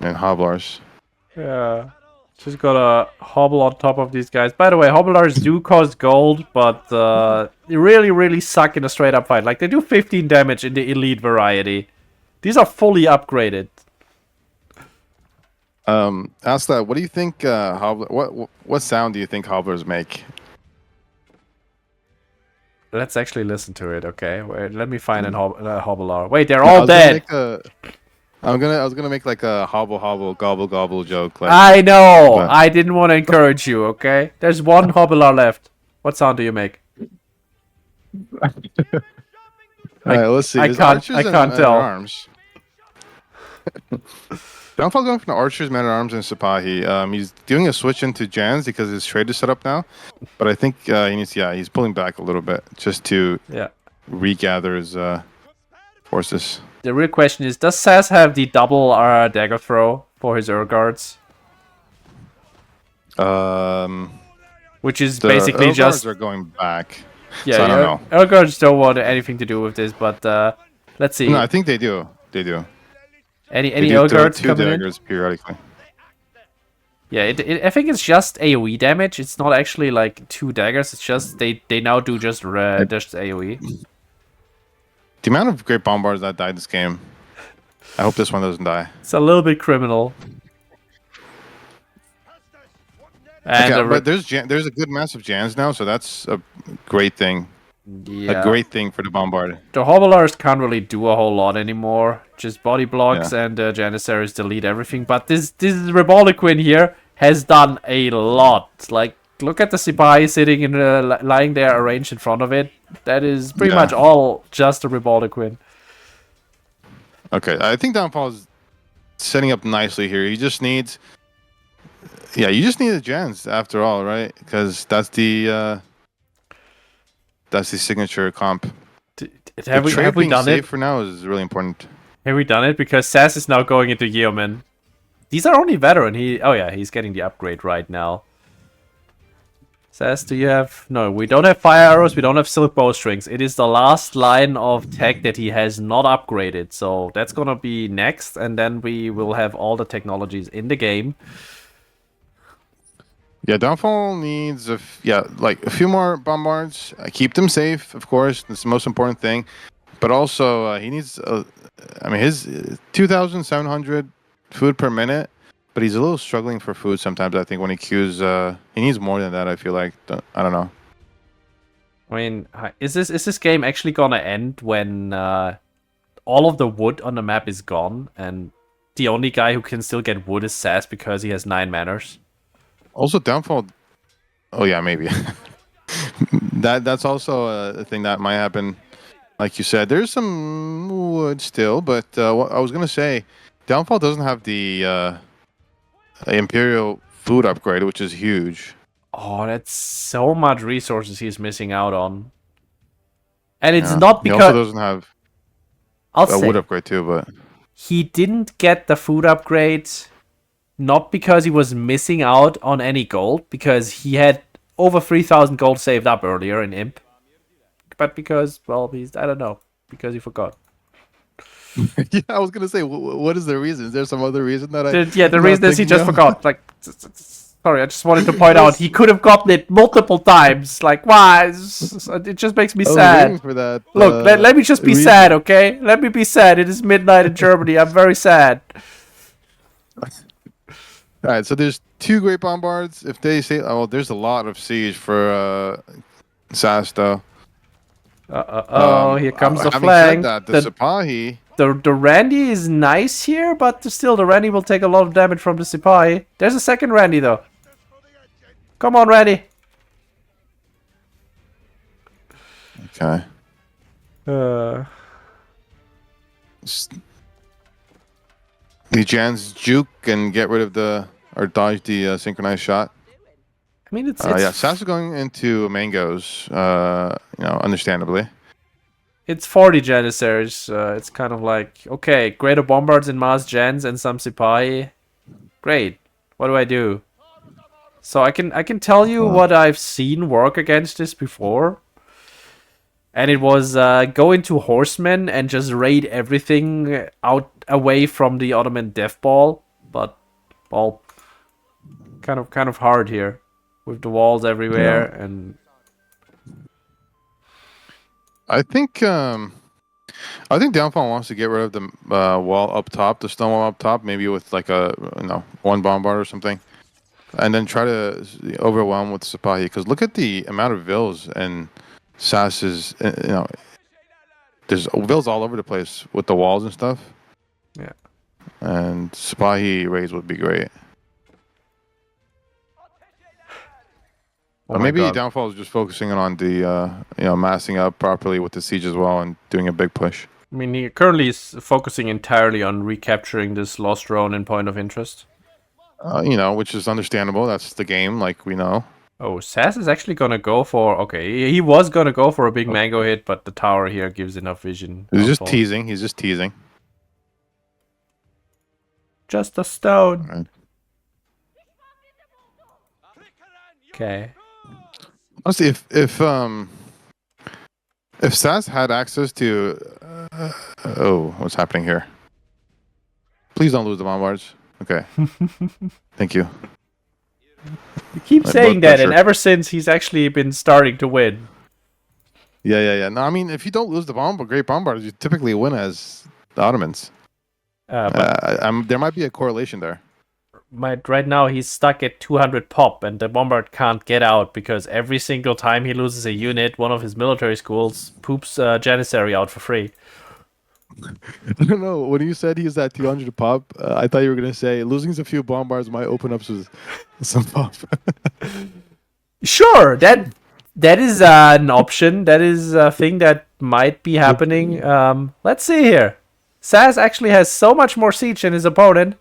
Hobblars. Yeah. Just gotta hobble on top of these guys. By the way, hobblars do cost gold, but they really, really suck in a straight up fight. Like, they do 15 damage in the elite variety. These are fully upgraded. Ask that. What do you think? What sound do you think hobblers make? Let's actually listen to it, okay? Wait, let me find a hobbler. Wait, they're No, I all was gonna dead. make I was gonna make like a hobble hobble gobble gobble joke. Like, I know. but I didn't want to encourage you, okay? There's one hobbler left. What sound do you make? all right, let's see. I There's can't. archers I and can't men at tell. arms. Downfall going from the archers, men at arms, and Sipahi. He's doing a switch into Jans because his trade is set up now. But I think he needs. Yeah, he's pulling back a little bit just to Yeah. regather his forces. The real question is, does SAS have the double dagger throw for his Urguards? Which is The basically Earl just... Guards are going back. Yeah, So I don't know. Urguards don't want anything to do with this, but let's see. No, I think they do. They do. Any They do Urguards two coming in? daggers periodically. Yeah, I think it's just AoE damage. It's not actually like 2 daggers. It's just they now do just AoE. The amount of great bombards that died this game. I hope this one doesn't die. It's a little bit criminal. And Okay, but there's a good mass of Jans now, so that's a great thing. yeah. A great thing for the bombard. The Hobblars can't really do a whole lot anymore. Just body blocks and Janissaries delete everything. But this Reboliquin here has done a lot. Like, look at the Sipai sitting in lying there arranged in front of it. That is pretty much all just a Reboliquin. Okay, I think Downfall is setting up nicely here. He just needs... Yeah, you just need the Jans after all, right? Because that's the signature comp. Have we done safe it? for now is really important. Have we done it? Because SAS is now going into Yeoman. These are only veteran. Oh yeah, he's getting the upgrade right now. SAS, do you have... No, we don't have fire arrows. We don't have silk bowstrings. It is the last line of tech that he has not upgraded. So that's gonna be next. And then we will have all the technologies in the game. Yeah, Downfall needs like a few more bombards. Keep them safe, of course. That's the most important thing. But also, he needs. I mean, his 2,700 food per minute. But he's a little struggling for food sometimes. I think when he queues, he needs more than that. I feel like I don't know. I mean, is this game actually gonna end when all of the wood on the map is gone and the only guy who can still get wood is SAS because he has 9 manners? Also, Downfall. Oh yeah, maybe. That's also a thing that might happen. Like you said, there's some wood still, but what I was gonna say, Downfall doesn't have the Imperial food upgrade, which is huge. Oh, that's so much resources he's missing out on. And it's Yeah. not He because... also doesn't have I'll a say, wood upgrade too, but he didn't get the food upgrade not because he was missing out on any gold, because he had over 3,000 gold saved up earlier in Imp. But because, well, I don't know, because he forgot. Yeah, I was gonna say, what is the reason? Is there some other reason that Yeah, the I'm not reason is he thinking just of? forgot. Like, sorry, I just wanted to point out Yes, he could have gotten it multiple times. Like, why? It just makes me I was waiting sad. for that Look, let me just be sad, reason. okay? Let me be sad. It is midnight in Germany. I'm very sad. All right, so there's two great bombards. If they say, oh, well, there's a lot of siege for SAS though. Oh, here comes the Having said flank. that, the The Sipahi, the Randy is nice here, but still the Randy will take a lot of damage from the Sipahi. There's a second Randy though. Come on, Randy. okay, Uh, S- the Jan's juke and get rid of the or dodge the synchronized shot. I mean, Yeah, SAS is going into mangoes. Understandably. it's 40 Janissaries. It's kind of like, okay, greater bombards and mass gens and some Sipahi. Great. What do I do? So I can tell you what I've seen work against this before. And it was go into horsemen and just raid everything out away from the Ottoman death ball. But, well, kind of hard here. With the walls everywhere Yeah, and I think Downfall wants to get rid of the wall up top, the stone wall up top, maybe with like a one bombard or something, and then try to overwhelm with Sipahi. Because look at the amount of vills and sasses. There's vills all over the place with the walls and stuff. yeah. And Sipahi raids would be great. Oh Or my maybe god. Downfall is just focusing on the massing up properly with the siege as well and doing a big push. I mean, he currently is focusing entirely on recapturing this lost drone and point of interest. Which is understandable. That's the game, like we know. Oh, SAS is actually gonna go for... Okay, he was gonna go for a big Okay. mango hit, but the tower here gives enough vision. He's just Downfall. teasing. He's just teasing. Just a stone. Right. Okay. Honestly, if SAS had access to, what's happening here? Please don't lose the bombards. Okay, thank you. You keep My saying blood that, and pressure. ever since he's actually been starting to win. Yeah. No, I mean, if you don't lose the great bombards, you typically win as the Ottomans. But There might be a correlation there. right now he's stuck at 200 pop, and the bombard can't get out because every single time he loses a unit, one of his military schools poops Janissary out for free. I don't know. When you said he's at 200 pop, I thought you were gonna say losing a few bombards might open up some pop. Sure, that is an option. That is a thing that might be happening. Let's see here. SAS actually has so much more siege than his opponent.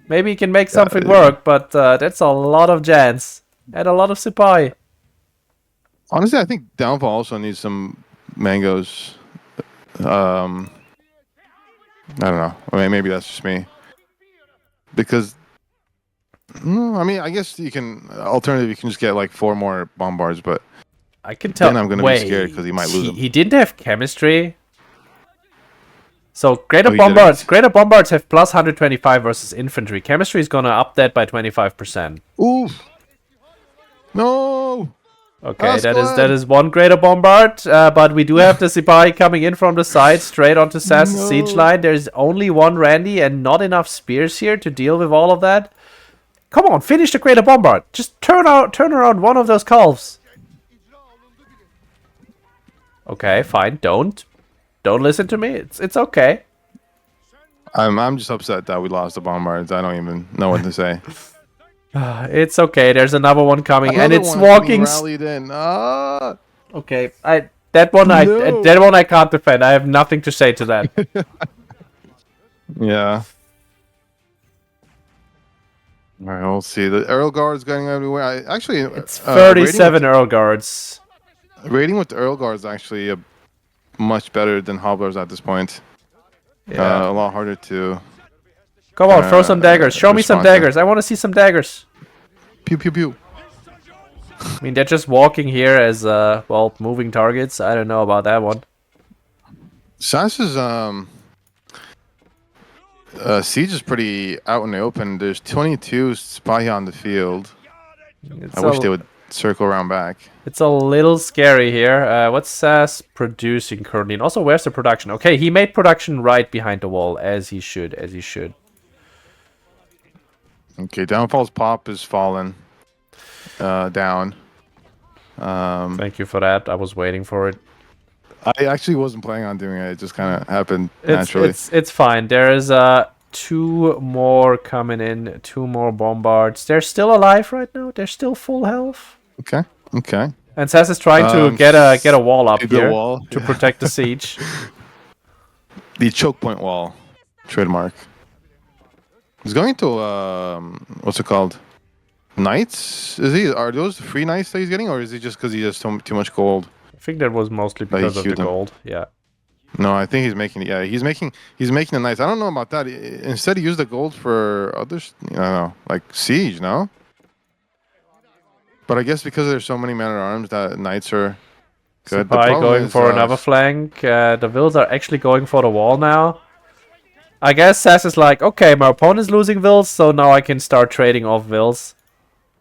Maybe he can make something work, but that's a lot of Jans and a lot of Sipai. Honestly, I think Downfall also needs some mangoes. I don't know. I mean, maybe that's just me. Because, I mean, I guess you can, alternative, you can just get like 4 more bombards, but I can tell. then I'm going to be scared because he might lose them. He didn't have chemistry. So greater Oh, he bombards, didn't. greater bombards have plus 125 versus infantry. Chemistry is gonna up that by 25%. Oof. No! Okay, that Ascalon! is one greater bombard, but we do have the Sipai coming in from the side straight onto SAS' siege No. line. There's only one Randy and not enough spears here to deal with all of that. Come on, finish the greater bombard. Just turn around one of those calves. Okay, fine. Don't listen to me. It's okay. I'm just upset that we lost the bombards. I don't even know what to say. It's okay. There's another one coming, and Another it's one walking. rallied in. Ah! Okay, that one I can't defend. I have nothing to say to that. Yeah. All right, we'll see. The Earl Guard's going everywhere. It's 37 Earl Guards. Raiding with the Earl Guard is actually much better than Hobblers at this point. Yeah. A lot harder to. Come on, throw some daggers. Show me some respond to. daggers. I want to see some daggers. Pew pew pew. I mean, they're just walking here as moving targets. I don't know about that one. SAS is Siege is pretty out in the open. There's 22 spy on the field. I wish they would circle around back. It's a little scary here. What's SAS producing currently? And also, where's the production? Okay, he made production right behind the wall, as he should, as he should. Okay, Downfall's pop is fallen down. Thank you for that. I was waiting for it. I actually wasn't planning on doing it. It just kind of happened naturally. It's fine. There is 2 more coming in. 2 more bombards. They're still alive right now. They're still full health. Okay. Okay. And SAS is trying to get a wall up here to yeah. protect the siege. The choke point wall, trademark. He's going to what's it called? Knights? Are those free knights that he's getting, or is it just because he has too much gold? I think that was mostly because of the gold. Yeah. No, I think he's making. Yeah, he's making the knights. I don't know about that. Instead, he used the gold for others. I don't know, like siege. No. But I guess because there's so many men at arms, that knights are good. Spy going for another flank. The vills are actually going for the wall now. I guess SAS is like, okay, my opponent's losing vills, so now I can start trading off vills.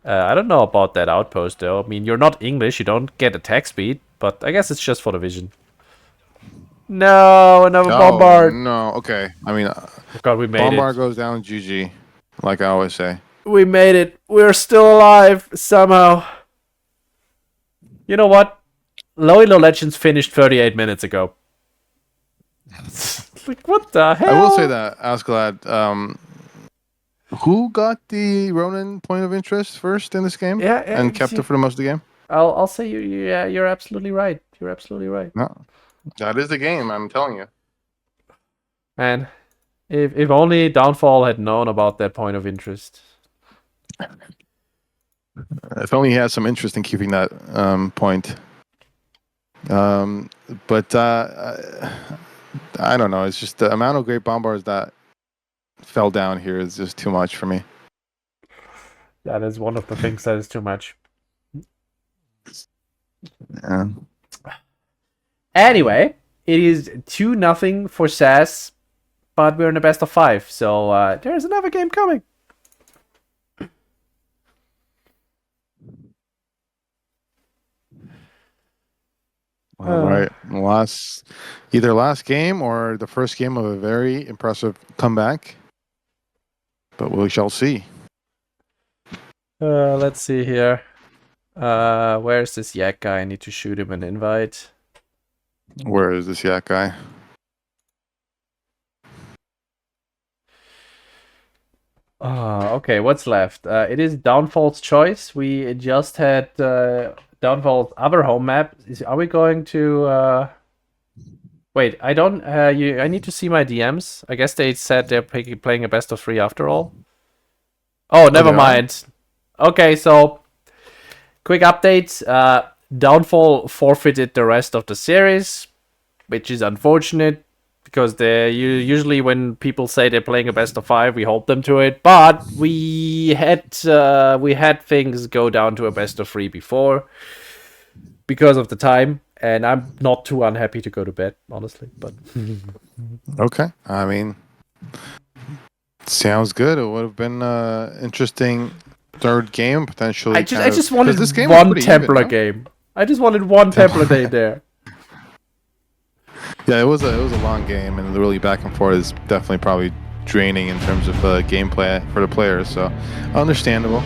I don't know about that outpost though. I mean, you're not English, you don't get attack speed, but I guess it's just for the vision. No, another bombard. No, okay. I mean, God, we made bombard goes down. GG, like I always say. We made it. We're still alive somehow. You know what? Low Legends finished 38 minutes ago. Like, what the hell? I will say that, Ascalad, who got the Ronin point of interest first in this game? Yeah, and kept it for the most of the game? I'll say yeah, you're absolutely right. You're absolutely right. No, that is the game, I'm telling you. Man, if only Downfall had known about that point of interest. If only he had some interest in keeping that point. But I don't know. It's just the amount of great bombards that fell down here is just too much for me. That is one of the things that is too much. Yeah. Anyway, it is 2-0 for SAS, but we're in the best of 5, so there's another game coming. All right. Either last game or the first game of a very impressive comeback. But we shall see. Let's see here. Where's this yak guy? I need to shoot him an invite. Where is this yak guy? Okay, what's left? It is Downfall's choice. We just had Downfall's other home map. Are we going to... Wait, I don't... I need to see my DMs. I guess they said they're playing a best of 3 after all. Oh, never mind. Okay, so... Quick update. Downfall forfeited the rest of the series, which is unfortunate. Because usually when people say they're playing a best of 5, we hold them to it. But we had things go down to a best of 3 before because of the time, and I'm not too unhappy to go to bed, honestly. But okay, I mean, sounds good. It would have been interesting third game potentially. I just wanted this game one Templar game. I just wanted one Templar day there. Yeah, it was a long game, and really back and forth is definitely probably draining in terms of gameplay for the players. So, understandable.